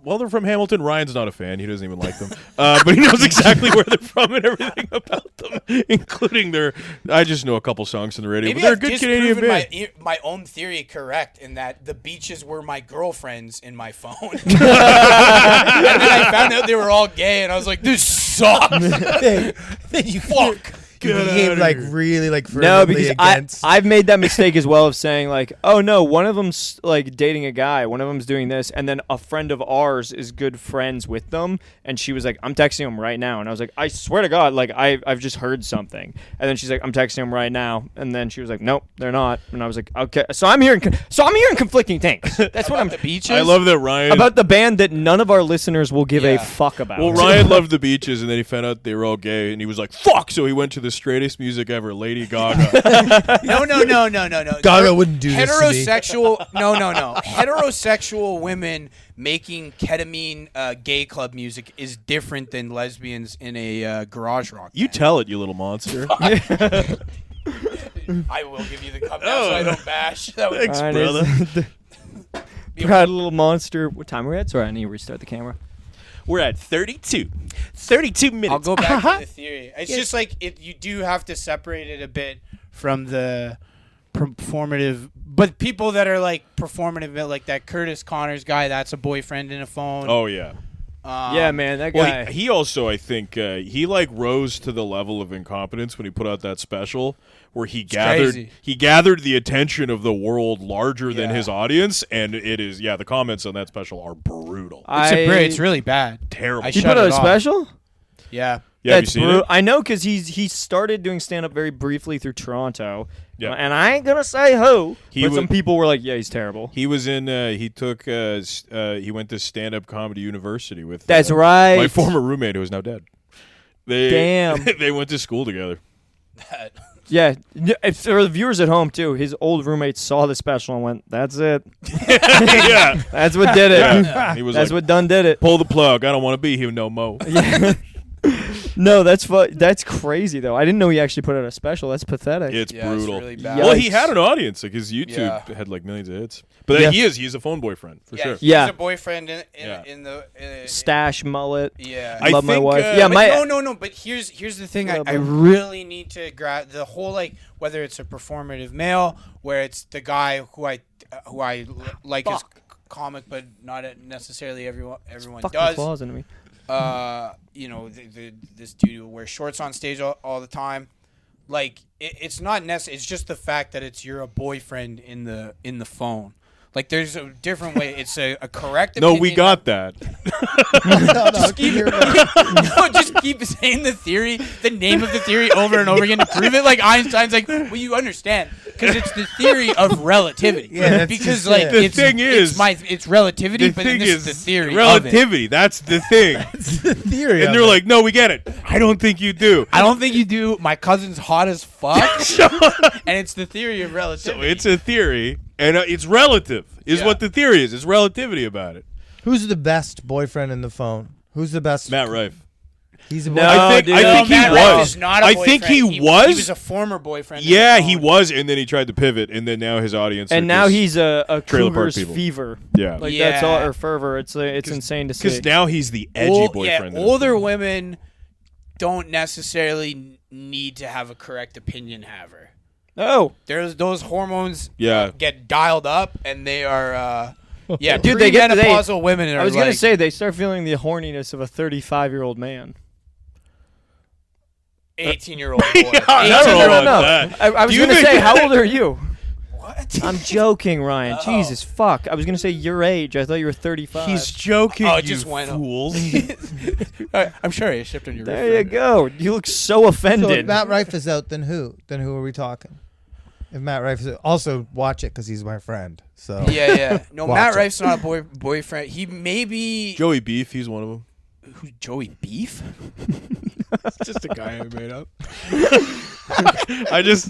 well, they're from Hamilton. Ryan's not a fan. He doesn't even like them. But he knows exactly where they're from and everything about them, including their... I just know a couple songs on the radio, Maybe but they're a I've good Canadian disproven band. my own theory correct in that the Beaches were my girlfriends in my phone. And then I found out they were all gay, and I was like, this sucks. you Fuck. You Get behave outta like here. really like No, fervently because against. I've made that mistake as well of saying like, oh no, one of them's like dating a guy, one of them's doing this, and then a friend of ours is good friends with them, and she was like, I'm texting him right now, and I was like, I swear to God, like I've just heard something, and then she's like, I'm texting him right now, and then she was like, nope, they're not, and I was like, okay, so I'm hearing conflicting things. That's what I'm. The Beaches? I love that Ryan... About the band that none of our listeners will give a Yeah. fuck about. Well, Ryan loved the Beaches, and then he found out they were all gay, and he was like, fuck! So he went to the straightest music ever, Lady Gaga. No. Gaga wouldn't do this to me. Heterosexual, no. Heterosexual women making ketamine gay club music is different than lesbians in a garage rock. You band. tell it, you little monster. I will give you the cup now so I don't bash. That would Thanks, All right, brother. Proud little monster. What time are we at? Sorry, I need to restart the camera. We're at 32. 32 minutes. I'll go back to the theory. It's just like you do have to separate it a bit from the performative. But people that are like performative, like that Curtis Connors guy, that's a boyfriend in a phone. Oh, yeah. Yeah, man, that guy. Well, he also, I think, he like rose to the level of incompetence when he put out that special where he crazy. gathered the attention of the world larger than Yeah. his audience, and it is the comments on that special are brutal, It's really bad. terrible. I He shut put out it a off. special? Yeah. Yeah, have you That's seen it? I know because he started doing stand up very briefly through Toronto. Yeah. And I ain't gonna say who. He But wa- some people were like, "Yeah, he's terrible." He was in. He went to stand up comedy university with. That's right. My former roommate, who is now dead. Damn. They went to school together. Yeah, if for the viewers at home too, his old roommate saw the special and went, "That's it. Yeah. That's what did it. Yeah. He was That's like, what done did it." pull the plug. I don't want to be here no more. No, that's that's crazy though. I didn't know he actually put out a special. That's pathetic. It's Yeah, it's brutal. really bad. Well, he Yikes. had an audience. Like his YouTube Yeah. had like millions of hits. But Yeah. he's a phone boyfriend for sure. He's Yeah. a boyfriend in Yeah. the Stash mullet. yeah. I Love my think, wife. uh, Yeah, but my no. But here's the thing. What up, I bro? really need to grab the whole like whether it's a performative male, where it's the guy who I like his comic, but not necessarily everyone fucking does. claws into me. This dude who wears shorts on stage all the time. Like it's not necessary. It's just the fact that you're a boyfriend in the phone. Like, there's a different way. It's a correct No, opinion. we got that. Just keep saying the theory, the name of the theory over and over again to prove it. Like, Einstein's like, well, you understand. Because it's the theory of relativity. Yeah, that's because, just like, it. The it's, thing is- it's relativity, The but thing this is is the theory relativity. That's the thing. It's the theory. And of they're it. like, no, we get it. I don't think you do. I don't think you do. My cousin's hot as fuck. And it's the theory of relativity. So it's a theory, and it's relative, is Yeah. what the theory is. It's relativity about it. Who's the best boyfriend in the phone? Who's the best? Matt Rife. He's a No, boyfriend. I think he Matt Rife was. is not a I think he boyfriend. was. He was a former boyfriend. in Yeah, the he phone. was, and then he tried to pivot, and then now his audience. And are now just- he's a trailer park cougar's people. fever. yeah, Like that's all Yeah. or fervor. It's insane to see. because now he's the edgy boyfriend. Yeah, older women don't necessarily need to have a correct opinion haver. Oh, There's those hormones Yeah. get dialed up, and they are yeah, Dude, they get- they- premenopausal women are I was gonna like, say they start feeling the horniness of a 35-year-old man. 18-year-old boy. I don't know 18-year-old about No, that. I was Do you gonna think- say, how old are you? What? I'm joking, Ryan. Oh. Jesus fuck. I was gonna say your age. I thought you were 35. He's joking. Oh, you it just went up. fools. I'm sure I shipped on your There you go. You look so offended. So if Matt Rife is out, then who? Then who are we talking? If Matt Rife is out, also watch it because he's my friend. So Yeah. No, Watch Matt it. Rife's not a boyfriend. He may be Joey Beef, he's one of them. who's Joey Beef? It's just a guy I made up. I just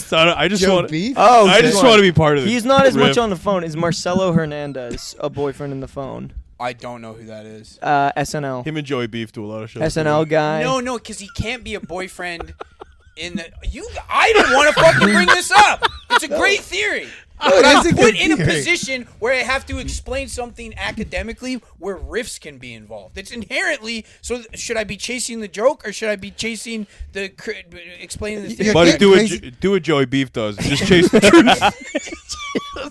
thought I just Joe want. Beef. Oh, I just shit. want to be part of it. He's not as much riff. on the phone. Is Marcelo Hernandez a boyfriend in the phone? I don't know who that is. SNL. Him and Joey Beef do a lot of shows. SNL guy. No, because he can't be a boyfriend in the. I didn't want to fucking bring this up. It's a great theory. But it is I'm a put good in a theory. position where I have to explain something academically where riffs can be involved. It's inherently. So should I be chasing the joke or should I be chasing the explaining the theory? You're But getting do crazy. what Joey Beef does. Just chase the truth.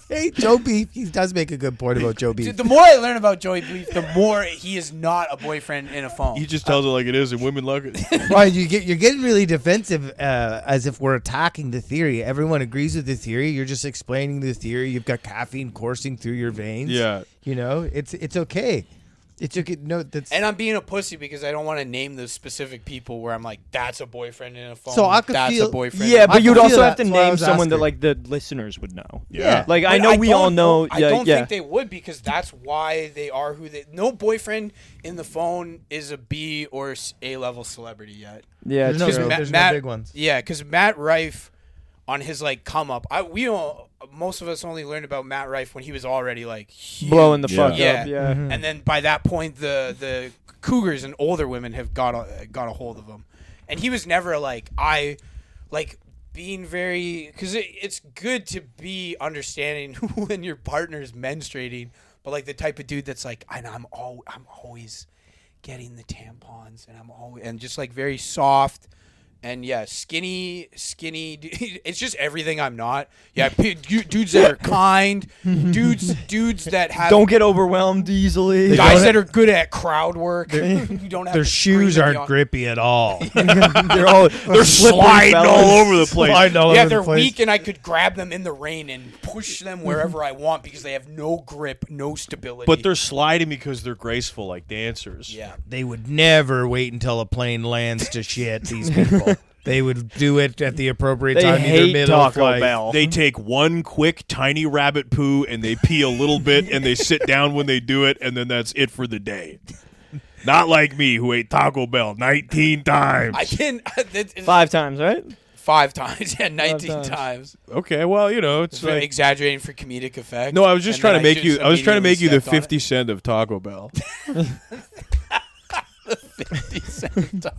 Hey, Joe Beef. He does make a good point about Joe Beef. Dude, the more I learn about Joey Beef, the more he is not a boyfriend in a phone. He just tells it like it is, and women love it. Ryan, you're getting really defensive, as if we're attacking the theory. Everyone agrees with the theory. You're just explaining the theory. You've got caffeine coursing through your veins. Yeah. You know, it's okay. It's okay. No, that's. And I'm being a pussy because I don't want to name the specific people where I'm like, that's a boyfriend in a phone. So I could that's feel- a boyfriend. Yeah, I but you'd feel also that. have to That's why I name was someone that asking. like the listeners would know. Yeah. Like I But know we all don't- know. I Yeah, don't yeah. think they would because that's why they are who they. No boyfriend in the phone is a B or A level celebrity yet. Yeah, There's no- true. Because there's no big ones. Yeah, because Matt Rife, on his like come up, most of us only learned about Matt Rife when he was already like huge. blowing the Yeah. fuck Yeah. up. Yeah. Mhm. And then by that point, the cougars and older women have got a hold of him, and he was never like being very because it's good to be understanding when your partner's menstruating, but like the type of dude that's like I'm always getting the tampons and just like very soft. And yeah, skinny. It's just everything I'm not. Yeah, dudes that are kind, dudes that have Don't get overwhelmed easily. guys don't that are good at crowd work. You don't have Their to shoes scream and aren't yell. grippy at all. They're sliding all over the place. Sliding all Yeah, over they're the place. weak, and I could grab them in the rain and push them wherever I want because they have no grip, no stability. But they're sliding because they're graceful like dancers. yeah. They would never wait until a plane lands to shit. These people. They would do it at the appropriate They time, either hate middle Taco flight. Bell. They take one quick tiny rabbit poo and they pee a little bit and they sit down when they do it and then that's it for the day. Not like me who ate Taco Bell 19 times. I can 5 times, right? 5 times, yeah, 19 times. times. Okay, well, you know, it's like Exaggerating for comedic effect. no, I was just And trying to then make you. I was trying to make you the immediately 50 cent of Taco Bell. stepped on it.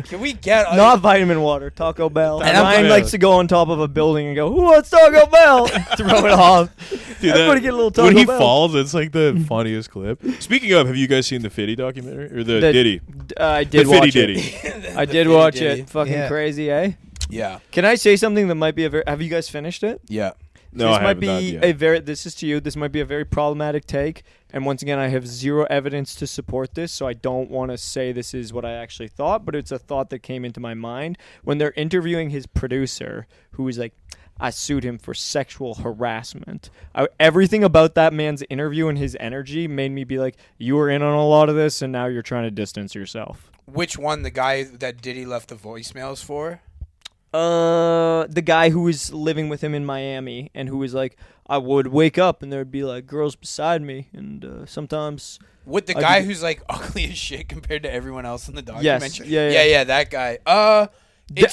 Can we get Not vitamin water, Taco Bell. And I'm- Ryan Yeah. likes to go on top of a building and go, "Who wants Taco Bell?" Throw it off. Dude, Everybody get a little Taco when he Bell. falls, it's like the funniest clip. Speaking of, have you guys seen the Fitty documentary or the Diddy? I did The Fitty watch Diddy. it. I did Fitty watch Diddy. it. Fucking Yeah. crazy, eh? Yeah. Can I say something that might be a very... Have you guys finished it? Yeah. No, this I might haven't, not be yet. this is to you. This might be a very problematic take, and once again, I have zero evidence to support this, so I don't want to say this is what I actually thought, but it's a thought that came into my mind when they're interviewing his producer, who is like, I sued him for sexual harassment. Everything about that man's interview and his energy made me be like, you were in on a lot of this, and now you're trying to distance yourself. Which one? The guy that Diddy left the voicemails for? The guy who was living with him in Miami and who was like, I would wake up and there'd be like girls beside me, and sometimes With the I guy could- who's like ugly as shit compared to everyone else in the Yes, documentary. yeah. That guy.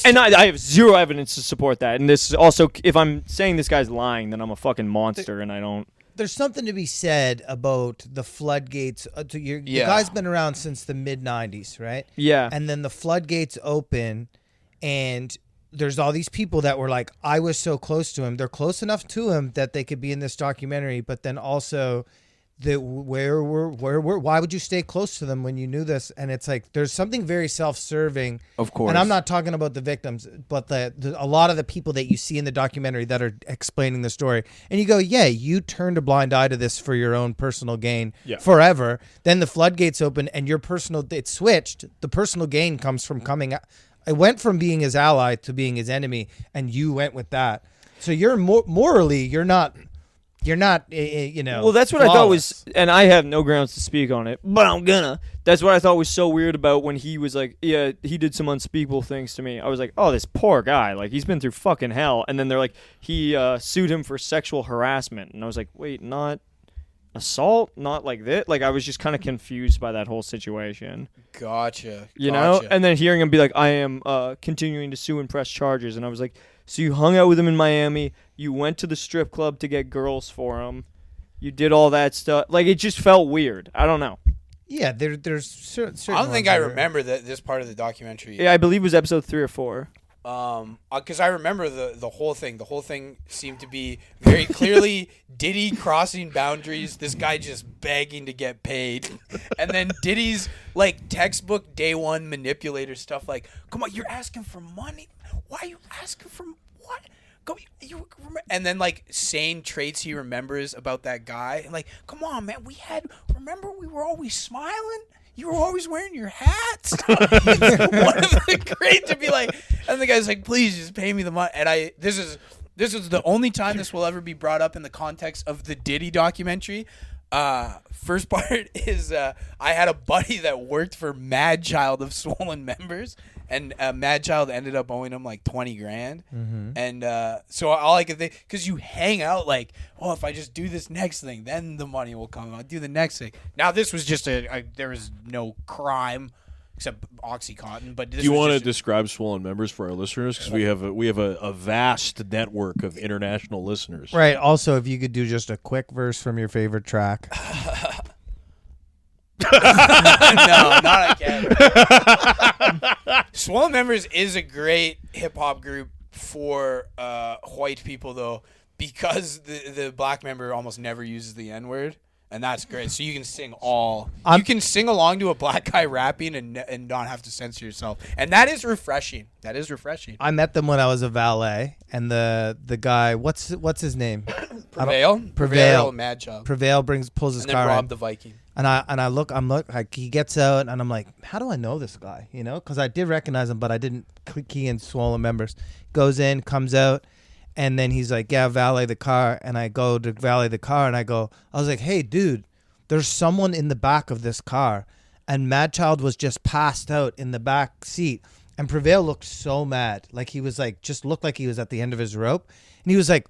And I have zero evidence to support that. And this is also, if I'm saying this guy's lying, then I'm a fucking monster, and I don't. There's something to be said about the floodgates. The guy's been around since the mid '90s, right? Yeah. And then the floodgates open, and there's all these people that were like, I was so close to him. They're close enough to him that they could be in this documentary, but then also why would you stay close to them when you knew this? And it's like there's something very self-serving. Of course. And I'm not talking about the victims, but a lot of the people that you see in the documentary that are explaining the story. And you go, yeah, you turned a blind eye to this for your own personal gain forever. Then the floodgates open and it switched. The personal gain comes from coming out. I went from being his ally to being his enemy, and you went with that. So you're morally, you're not, Well, that's what I thought was, and I have no grounds to speak on it, but I'm gonna. That's what I thought was so weird about when he was like, yeah, he did some unspeakable things to me. I was like, oh, this poor guy, like he's been through fucking hell. And then they're like, he sued him for sexual harassment, and I was like, wait, not assault, not like this. Like I was just kind of confused by that whole situation. Gotcha. You know, and then hearing him be like, I am continuing to sue and press charges, and I was like, so you hung out with him in Miami, you went to the strip club to get girls for him, you did all that stuff. Like it just felt weird. I don't know. Yeah, there's certain. I don't think I remember this part of the documentary. Yeah, I believe it was episode 3 or 4. Because I remember the whole thing. The whole thing seemed to be very clearly Diddy crossing boundaries. This guy just begging to get paid, and then Diddy's like textbook day one manipulator stuff. Like, come on, you're asking for money. Why are you asking for what? Go, and then like saying traits he remembers about that guy. And like, come on, man, remember we were always smiling. You were always wearing your hats. Great to be like, and the guy's like, please just pay me the money. And this is the only time this will ever be brought up in the context of the Diddy documentary. First part is I had a buddy that worked for Mad Child of Swollen Members, and Mad Child ended up owing him like 20 grand. Mm-hmm. And so all I could think, because you hang out like, oh, if I just do this next thing, then the money will come. I'll do the next thing. Now this was just there was no crime except Oxycontin. But this Do you want to just describe Swollen Members for our listeners? Because we have a vast network of international listeners. Right. Also, if you could do just a quick verse from your favorite track. no, not again. Swollen Members is a great hip hop group for white people though, because the black member almost never uses the N word, and that's great. So you can sing you can sing along to a black guy rapping and not have to censor yourself, and that is refreshing. That is refreshing. I met them when I was a valet, and the guy, what's his name? Prevail, Mad Child, Prevail pulls his and then car Rob in. the Viking. And I'm like, he gets out, and I'm like, how do I know this guy? You know, because I did recognize him, but I didn't key in Swollen Members. Goes in, comes out, and then he's like, yeah, valet the car. And I go to valet the car, and I was like, hey, dude, there's someone in the back of this car, and Mad Child was just passed out in the back seat. And Prevail looked so mad, like he was like, just looked like he was at the end of his rope, and he was like,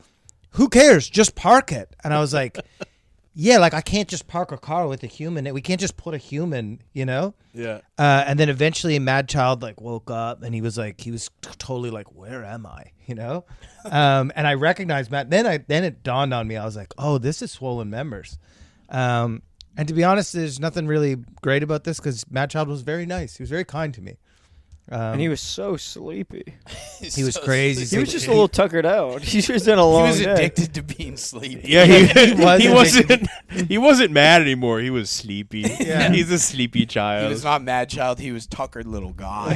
who cares? Just park it. And I was like. Yeah, like I can't just park a car with a human. We can't just put a human, you know? Yeah. And then eventually Mad Child like woke up, and he was totally like, where am I? You know? And I recognized Matt. Then it dawned on me. I was like, oh, this is Swollen Members. And to be honest, there's nothing really great about this because Mad Child was very nice. He was very kind to me. And he was so sleepy. He was crazy. He was just a little tuckered out. He was in a long He was day. addicted to being sleepy. Yeah, was he wasn't mad anymore. He was sleepy. Yeah. He's a sleepy child. He was not mad child. He was tuckered little guy.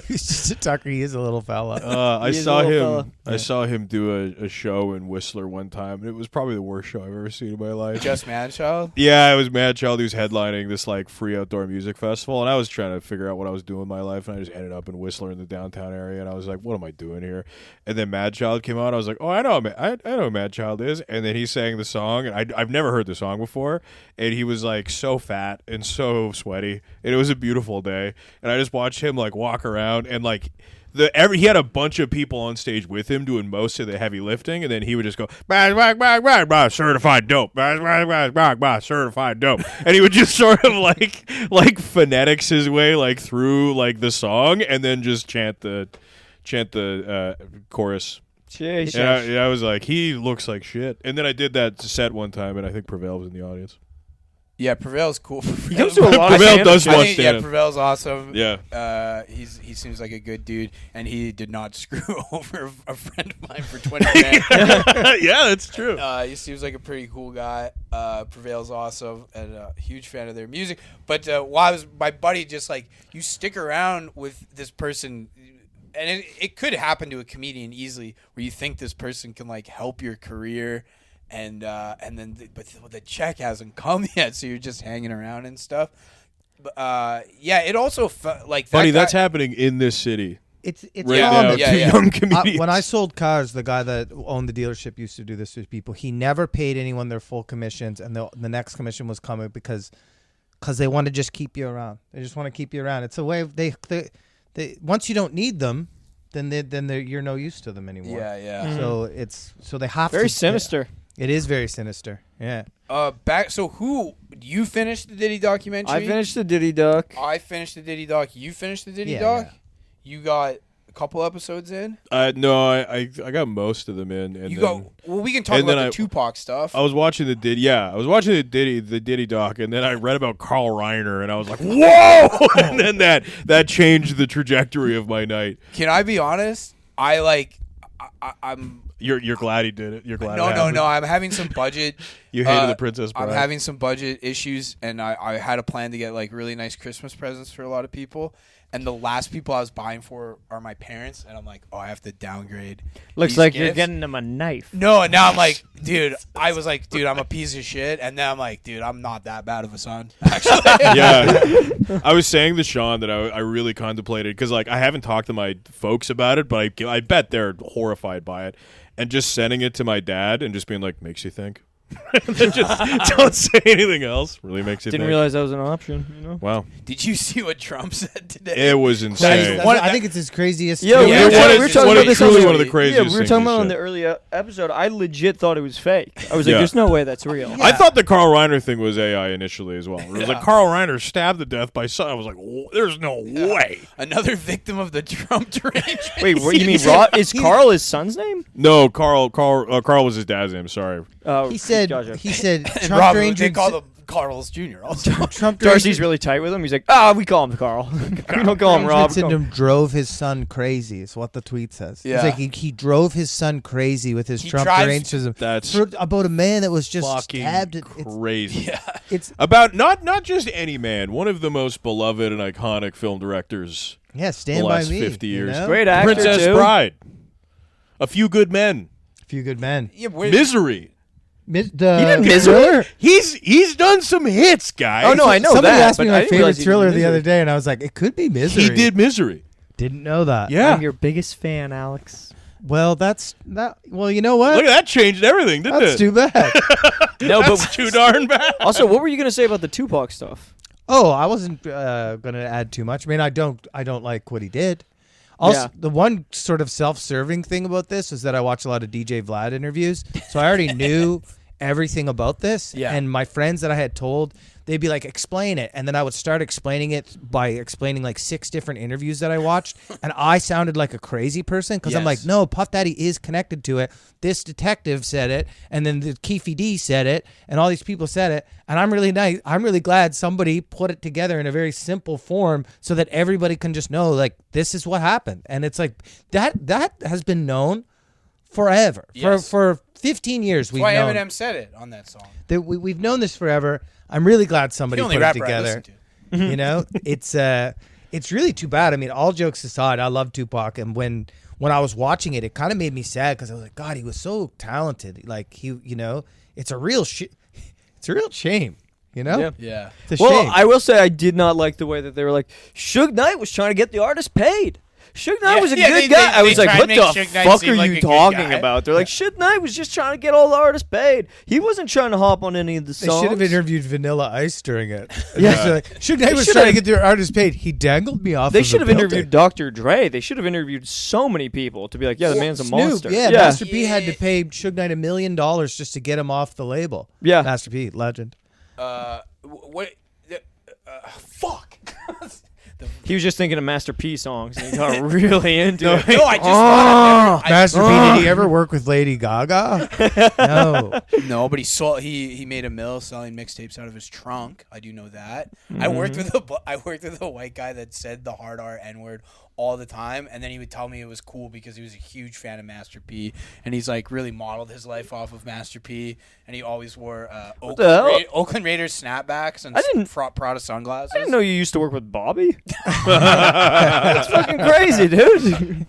He's just a tucker. He is a little fella. I He is a saw little him. fella. I saw him do a show in Whistler one time, and it was probably the worst show I've ever seen in my life. Just mad child. Yeah, it was Mad Child. He was headlining this like free outdoor music festival, and I was trying to figure out what I was doing in my life, and I just ended up in Whistler in the downtown area, and I was like, "What am I doing here?" And then Mad Child came out. I was like, "Oh, I know, I know who Mad Child is." And then he sang the song, and I've never heard the song before, and he was like so fat and so sweaty, and it was a beautiful day, and I just watched him like walk around and like. He had a bunch of people on stage with him doing most of the heavy lifting, and then he would just go certified dope, certified dope, and he would just sort of like phonetics his way like through like the song, and then just chant the chorus. Jeez. And I was like, he looks like shit. And then I did that set one time, and I think Prevail was in the audience. Yeah, Prevail's cool. He comes to a lot of Prevail stand-up does shows. watch Yeah, stand-up. Prevail's awesome. Yeah. He seems like a good dude, and he did not screw over a friend of mine for 20 grand. Yeah, that's true. He seems like a pretty cool guy. Prevail's awesome, and a huge fan of their music. But my buddy just like, you stick around with this person, and it could happen to a comedian easily, where you think this person can like help your career. And then the check hasn't come yet, so you're just hanging around and stuff. Yeah, it also felt like Buddy, that that's guy, happening in this city It's right Yeah. now. common. Yeah, to yeah. young comedians. When I sold cars, the guy that owned the dealership used to do this to people. He never paid anyone their full commissions, and the next commission was coming because they want to just keep you around. They just want to keep you around. It's a way of they once you don't need them, then you're no use to them anymore. yeah. So they have Very to. sinister. It is very sinister. Yeah. So you finished the Diddy documentary? I finished the Diddy Duck. I finished the Diddy doc. You finished the Diddy Yeah, doc. yeah. You got a couple episodes in. No, I got most of them in. And You then, go. Well, we can talk and about then the Tupac stuff. I was watching the Diddy. Yeah, I was watching the Diddy doc, and then I read about Carl Reiner, and I was like, "Whoa!" And then that changed the trajectory of my night. Can I be honest? I'm. You're glad he did it. You're glad. it No. happened. I'm having some budget. You hated the Princess Bride. I'm having some budget issues, and I had a plan to get like really nice Christmas presents for a lot of people. And the last people I was buying for are my parents, and I'm like, oh, I have to downgrade. Looks these like you're gifts. getting him a knife. No, and now I'm like, dude. I was like, dude, I'm a piece of shit, and now I'm like, dude, I'm not that bad of a son, actually. Yeah, I was saying to Sean that I really contemplated because like I haven't talked to my folks about it, but I bet they're horrified by it, and just sending it to my dad and just being like, makes you think. And then just don't say anything else. Really makes you Didn't think. realize that was an option. You know. Wow, Did you see what Trump said today? it was insane. I think it's his craziest. Yeah, tweet. we Yeah, were what talking- is- we were talking what about is this on truly the- one of the craziest Yeah, we were things talking he about on said. the early episode. I legit thought it was fake. I was like, Yeah. "There's no way that's real." I thought the Carl Reiner thing was AI initially as well. It was like Carl Reiner stabbed to death by son. I was like, there's no way. Another victim of the Trump derangement. Wait, what you mean? Is Carl his son's name? No, Carl was his dad's name. Sorry. He said. Gotcha. He said. And Trump Rob, deranged they call him Carl's Jr. Also. Trump Darcy's really tight with him. He's like, we call him Carl. We don't call him Rob. syndrome drove his son crazy. Is what the tweet says. Yeah. It's like he drove his son crazy with his He Trump drives- derangement That's for about a man that was just fucking stabbed. crazy. Yeah. It's About not just any man, one of the most beloved and iconic film directors yeah. the Stand last by me. 50 you years. know? Great actor Princess too. Bride, A Few Good Men, A few good men. Yeah, Misery. Thriller? He's done some hits, guys. Oh no, I know Somebody that. asked me but my I didn't favorite realize he did thriller the Misery. other day, and I was like, it could be Misery. He did Misery. Didn't know that. Yeah. I'm your biggest fan, Alex. Well, that's that. Well, you know what? Look at that changed everything, didn't That's it? too bad. No, That's but too darn bad. also, what were you gonna say about the Tupac stuff? Oh, I wasn't gonna add too much. I mean, I don't like what he did. Also, Yeah. the one sort of self-serving thing about this is that I watch a lot of DJ Vlad interviews, so I already knew everything about this. Yeah. And my friends that I had told, they'd be like, explain it. And then I would start explaining it by explaining like 6 different interviews that I watched. And I sounded like a crazy person because I'm like, Yes. no, Puff Daddy is connected to it. This detective said it. And then the Keefe D said it. And all these people said it. And I'm really nice. I'm really glad somebody put it together in a very simple form so that everybody can just know, like, this is what happened. And it's like that has been known forever. Yes. For 15 years, That's we've why known Eminem said it on that song. that we've known this forever. I'm really glad somebody The only put it rapper I together. listen to. You know, it's really too bad. I mean, all jokes aside, I love Tupac, and when I was watching it, it kind of made me sad because I was like, God, he was so talented. Like it's a real it's a real shame. You know, Yeah. Yeah. it's a Well, shame. I will say I did not like the way that they were like, Suge Knight was trying to get the artist paid. Suge Knight Yeah, was a yeah, good they- guy. I they was like, try what and the make Suge Knight fuck seem are like you a good talking guy. about? They're like, Suge Knight was just trying to get all the artists paid. He wasn't trying to hop on any of the They songs. should have interviewed Vanilla Ice during it. Yeah. Like, Suge Knight They was should trying to have- get their artist paid. He dangled me off. They of should a have interviewed Dr. Dre. They should have interviewed so many people to be like, yeah, the man's a Snoop, monster. yeah, yeah. Master P had to pay Suge Knight $1 million just to get him off the label. Yeah. Master P, legend. What? Fuck. He was just thinking of Master P songs and he got really into it. No, I just thought I've Master P, did he ever work with Lady Gaga? No. no, but he made a mill selling mixtapes out of his trunk. I do know that. I worked with a white guy that said the hard R N-word all the time, and then he would tell me it was cool because he was a huge fan of Master P, and he's like really modeled his life off of Master P, and he always wore the hell? Oakland Raiders snapbacks and I didn't- Prada sunglasses. I didn't know you used to work with Bobby. That's fucking crazy, dude. You'd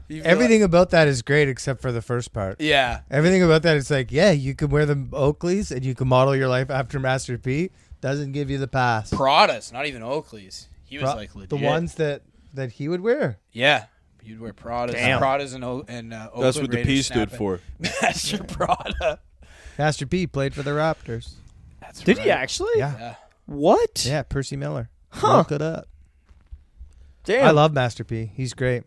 be Everything about that is great except for the first part. like- yeah. Everything about that is like, yeah, you can wear the Oakleys and you can model your life after Master P. Doesn't give you the pass. Pradas, not even Oakleys. He was like legit. the ones that he would wear. Yeah. You'd wear Pradas. Damn. Pradas and Oakland That's what the P Raiders stood snapping. for. Master Prada. Master P played for the Raptors. That's Did right. he actually? Yeah. Yeah. What? Yeah, Percy Miller. Huh. Look it up. Damn. I love Master P. He's great.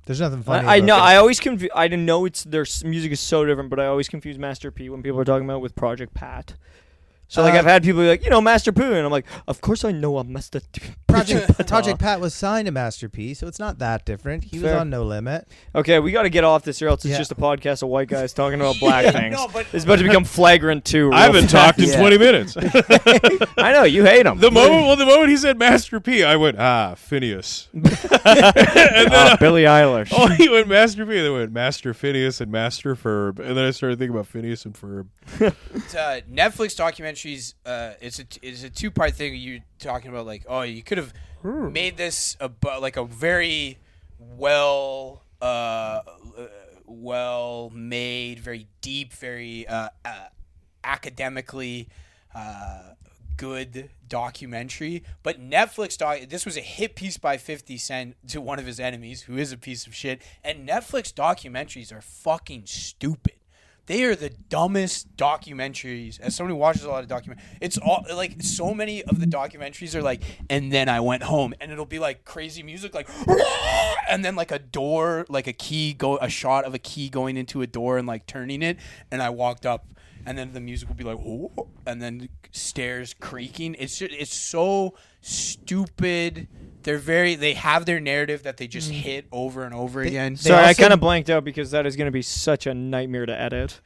There's nothing funny. I about know. that. I always confuse. I didn't know their music is so different, but I always confuse Master P when people are talking about with Project Pat. So like I've had people be like, Master P, and I'm like, of course I know I'm Master Project Pat was signed to Master P, so it's not that different. He was Fair. on No Limit. Okay, we got to get off this, or else it's Yeah. just a podcast of white guys talking about black things. no, but- It's about to become flagrant too. I haven't talked in 20 minutes. I know you hate him. The moment he said Master P, I went, Phineas. Billie Eilish. Oh, he went Master P, and then went Master Phineas and Master Ferb, and then I started thinking about Phineas and Ferb. Netflix documentaries. It's a 2-part thing. You're talking about like, oh, you could have made this like a very well made, very deep, very academically good documentary. But Netflix this was a hit piece by 50 Cent to one of his enemies, who is a piece of shit. And Netflix documentaries are fucking stupid. They are the dumbest documentaries. As somebody who watches a lot of documentaries, it's all like so many of the documentaries are like, and then I went home, and it'll be like crazy music, like, and then like a door, like a shot of a key going into a door and like turning it, and I walked up, and then the music will be like, oh, and then stairs creaking. It's so stupid. They have their narrative that they just hit over and over again. Sorry, I also- kind of blanked out because that is going to be such a nightmare to edit.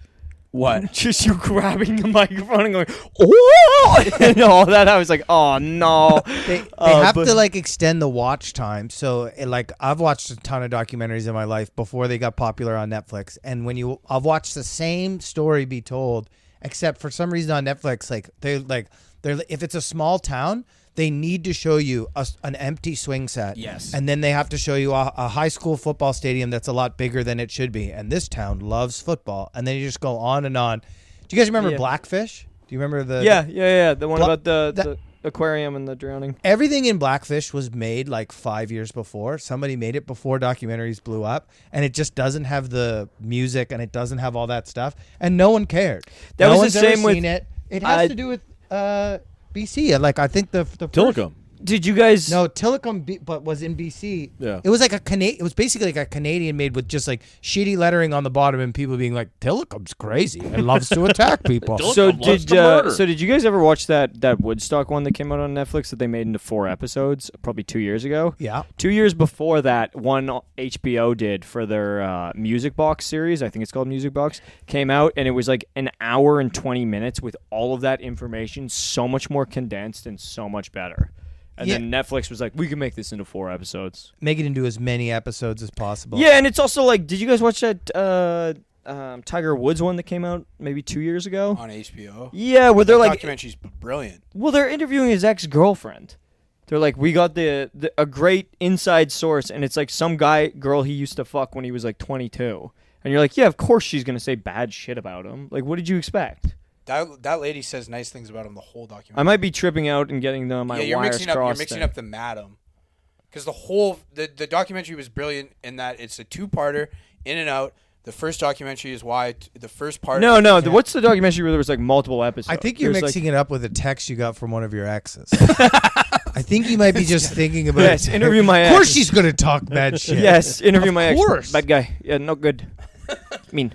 What? Just you grabbing the microphone and going, oh, and all that. I was like, oh no. They have but- to like extend the watch time. So like I've watched a ton of documentaries in my life before they got popular on Netflix, and I've watched the same story be told, except for some reason on Netflix, they're if it's a small town, they need to show you an empty swing set. Yes. And then they have to show you a high school football stadium that's a lot bigger than it should be. And this town loves football. And then you just go on and on. Do you guys remember Yeah. Blackfish? Do you remember the... Yeah. The one Bla- about the aquarium and the drowning. Everything in Blackfish was made like 5 years before. Somebody made it before documentaries blew up. And it just doesn't have the music and it doesn't have all that stuff. And no one cared. That no was one's the ever same with- seen it. It has to do with... BC, like I think the Tillicum. Did you guys? No, Telecom, but was in BC. Yeah. It was like it was basically like a Canadian made with just like shitty lettering on the bottom and people being like, Telecom's crazy and loves to attack people. So Telecom loves did to murder. so did you guys ever watch that Woodstock one that came out on Netflix that they made into 4 episodes probably 2 years ago? Yeah. 2 years before that, one HBO did for their Music Box series, I think it's called Music Box, came out, and it was like an hour and 20 minutes with all of that information, so much more condensed and so much better. And then Netflix was like, we can make this into 4 episodes. Make it into as many episodes as possible. Yeah, and it's also like, did you guys watch that Tiger Woods one that came out maybe 2 years ago? On HBO. Yeah, where they're That like, documentary's brilliant. well, they're interviewing his ex-girlfriend. They're like, we got a great inside source, and it's like some girl he used to fuck when he was like 22. And you're like, yeah, of course she's going to say bad shit about him. Like, what did you expect? That lady says nice things about him the whole documentary. I might be tripping out and getting my you're wires mixing up. You're crossed. mixing up the Madam, because the documentary was brilliant in that it's a 2-parter, in and out. The first documentary is why the first part. No. What's the documentary where there was like multiple episodes? I think you're There's, mixing it up with a text you got from one of your exes. I think you might be just thinking about Yes, interview my Of course ex. she's going to talk bad shit. Yes, interview my ex. course. Bad guy. Yeah, no good. Mean.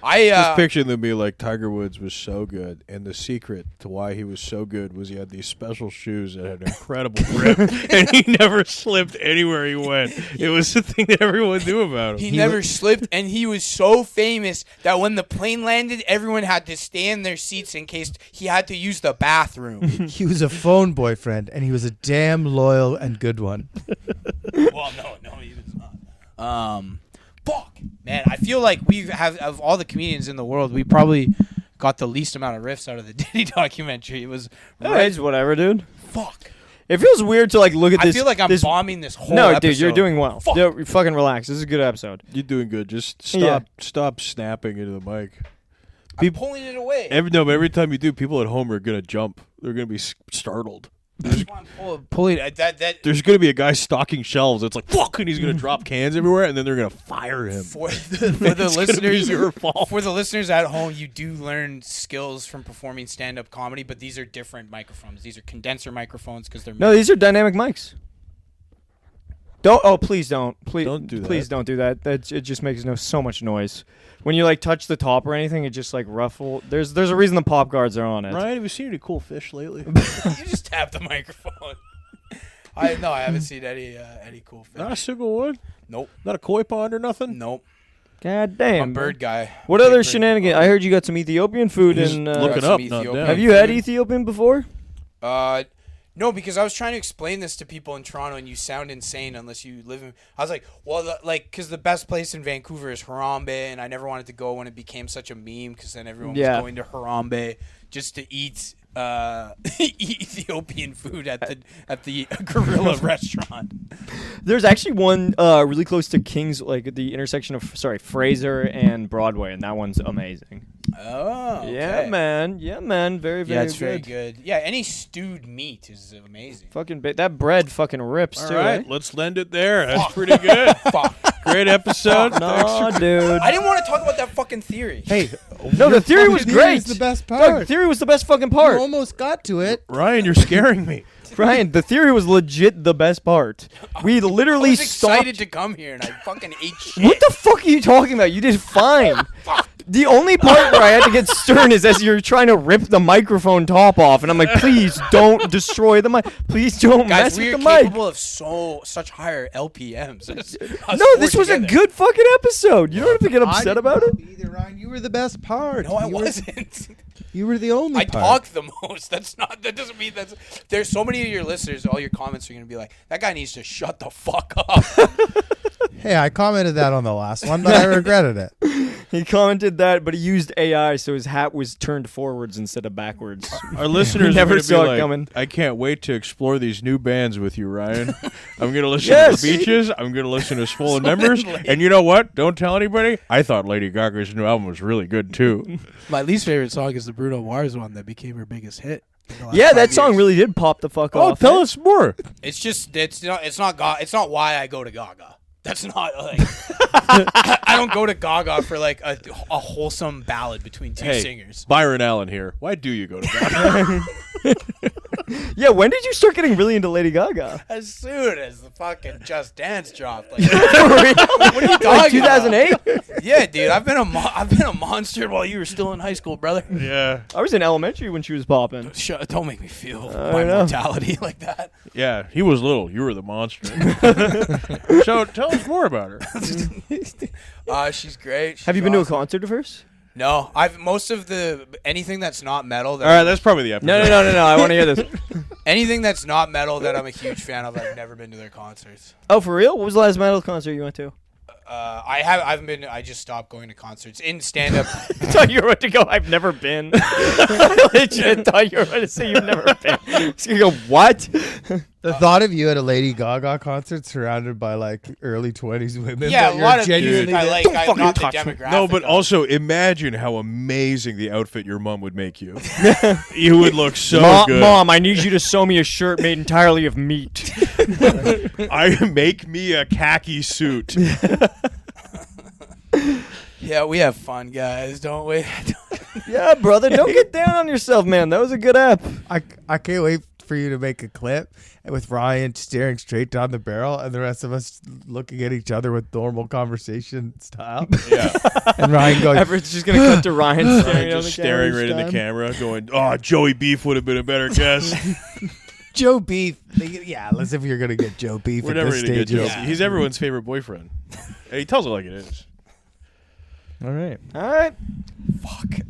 Just picturing them be like, Tiger Woods was so good, and the secret to why he was so good was he had these special shoes that had incredible grip, and he never slipped anywhere he went. It was the thing that everyone knew about him. He never slipped, and he was so famous that when the plane landed, everyone had to stay in their seats in case he had to use the bathroom. He was a phone boyfriend, and he was a damn loyal and good one. Well, no, he was not. Fuck, man, I feel like we have, of all the comedians in the world, we probably got the least amount of riffs out of the Diddy documentary. It was It's whatever, dude. fuck. It feels weird to like look at I this. feel like I'm this, bombing this whole No, episode. dude, you're doing well. Fuck. Dude, fucking relax. This is a good episode. You're doing good. Just Yeah. stop snapping into the mic. I'm pulling it away. Every time you do, people at home are gonna jump. They're gonna be startled. That's why I'm pulling that There's gonna be a guy stocking shelves. It's like fuck, and he's gonna drop cans everywhere, and then they're gonna fire him. for the It's gonna be listeners. your fault. For the listeners at home, you do learn skills from performing stand-up comedy, but these are different microphones. These are condenser microphones because they're No, these are dynamic mics. Don't. Oh, please don't. Please Don't do that. Please don't do that. It just makes so much noise. When you like touch the top or anything, it just like ruffle. There's a reason the pop guards are on it. Ryan, have you seen any cool fish lately? you just tap the microphone. I haven't seen any cool fish. Not a single one. Nope. Not a koi pond or nothing. Nope. God I'm damn. a bird guy. What Big other bird. shenanigans? I heard you got some Ethiopian food He's in. looking some up, not Ethiopian. down. Have you had Ethiopian before? No, because I was trying to explain this to people in Toronto, and you sound insane unless you live in. I was like, well, because the best place in Vancouver is Harambe, and I never wanted to go when it became such a meme, because then everyone was going to Harambe just to eat Ethiopian food at the gorilla restaurant. There's actually one really close to King's, like at the intersection of Fraser and Broadway, and that one's amazing. Oh, okay. Yeah, man. Very, very Yeah, it's good. very good. Yeah, any stewed meat is amazing. Fucking that bread fucking rips All too. right, eh? let's lend it there. That's pretty good. Fuck. Great episode. No, dude. I didn't want to talk about that fucking theory. Hey, No, the theory was theory great. is the best Doug, part. the theory was the best fucking You part. almost got to it. Ryan, you're scaring me. Ryan, the theory was legit the best part. We I literally was stopped. excited to come here, and I fucking ate shit. What the fuck are you talking about? You did fine. The only part where I had to get stern is as you're trying to rip the microphone top off, and I'm like, please don't destroy the mic. Please don't Guys, mess we with are the mic. capable of such higher LPMs. as us No, this four was a together. good fucking episode. You don't have to get I upset didn't about it. know Either Ryan, you were the best part. No, I You were- wasn't. You were the only I part. talk the most. That doesn't mean that's. There's so many of your listeners. All your comments are gonna be like, "That guy needs to shut the fuck up." Hey, I commented that on the last one, but I regretted it. He commented that, but he used AI, so his hat was turned forwards instead of backwards. Our listeners Never are gonna saw be it like, coming. I can't wait to explore these new bands with you, Ryan. I'm going to listen Yes. to the Beaches. I'm going to listen to Swollen Members. And you know what? Don't tell anybody. I thought Lady Gaga's new album was really good, too. My least favorite song is the Bruno Mars one that became her biggest hit. Yeah, that song really did pop the fuck Oh, off. tell us more. It's just it's not why I go to Gaga. That's not like I don't go to Gaga for like a wholesome ballad between two Hey, singers. Byron Allen here. Why do you go to Gaga? Yeah, when did you start getting really into Lady Gaga? As soon as the fucking Just Dance dropped, like, what are you talking about? 2008? Yeah, dude, I've been a monster while you were still in high school, brother. Yeah. I was in elementary when she was popping. Don't make me feel I my know. mortality like that. Yeah, he was little. You were the monster. So tell us more about her. She's great. Have you She's been to a awesome. concert of hers? No, I've most of the anything that's not metal. All right, that's probably the episode. No. I want to hear this. Anything that's not metal that I'm a huge fan of. I've never been to their concerts. Oh, for real? What was the last metal concert you went to? I just stopped going to concerts in stand up. I thought you were about to go, I've never been. I legit thought you were about to say you've never been. I was going to go, what? The thought of you at a Lady Gaga concert surrounded by like early 20s women. Yeah, that a you're lot of genuinely dudes I there. like. Don't I'm fucking not the touch me. demographic. No, but of- also imagine how amazing the outfit your mom would make you. You would look so good. Mom, I need you to sew me a shirt made entirely of meat. Make me a khaki suit. yeah, we have fun, guys, don't we? Yeah, brother, don't get down on yourself, man. That was a good app. I can't wait for you to make a clip with Ryan staring straight down the barrel and the rest of us looking at each other with normal conversation style. Yeah. And Ryan going, Everett's just going to cut to Ryan staring, Just staring right in the camera, going, "Oh, Joey Beef would have been a better guess." Joe Beef. Yeah, let's if you're going to get Joe Beef We're at never this gonna get stage. Joe. Yeah. He's everyone's favorite boyfriend. And he tells it like it is. All right. All right. Fuck.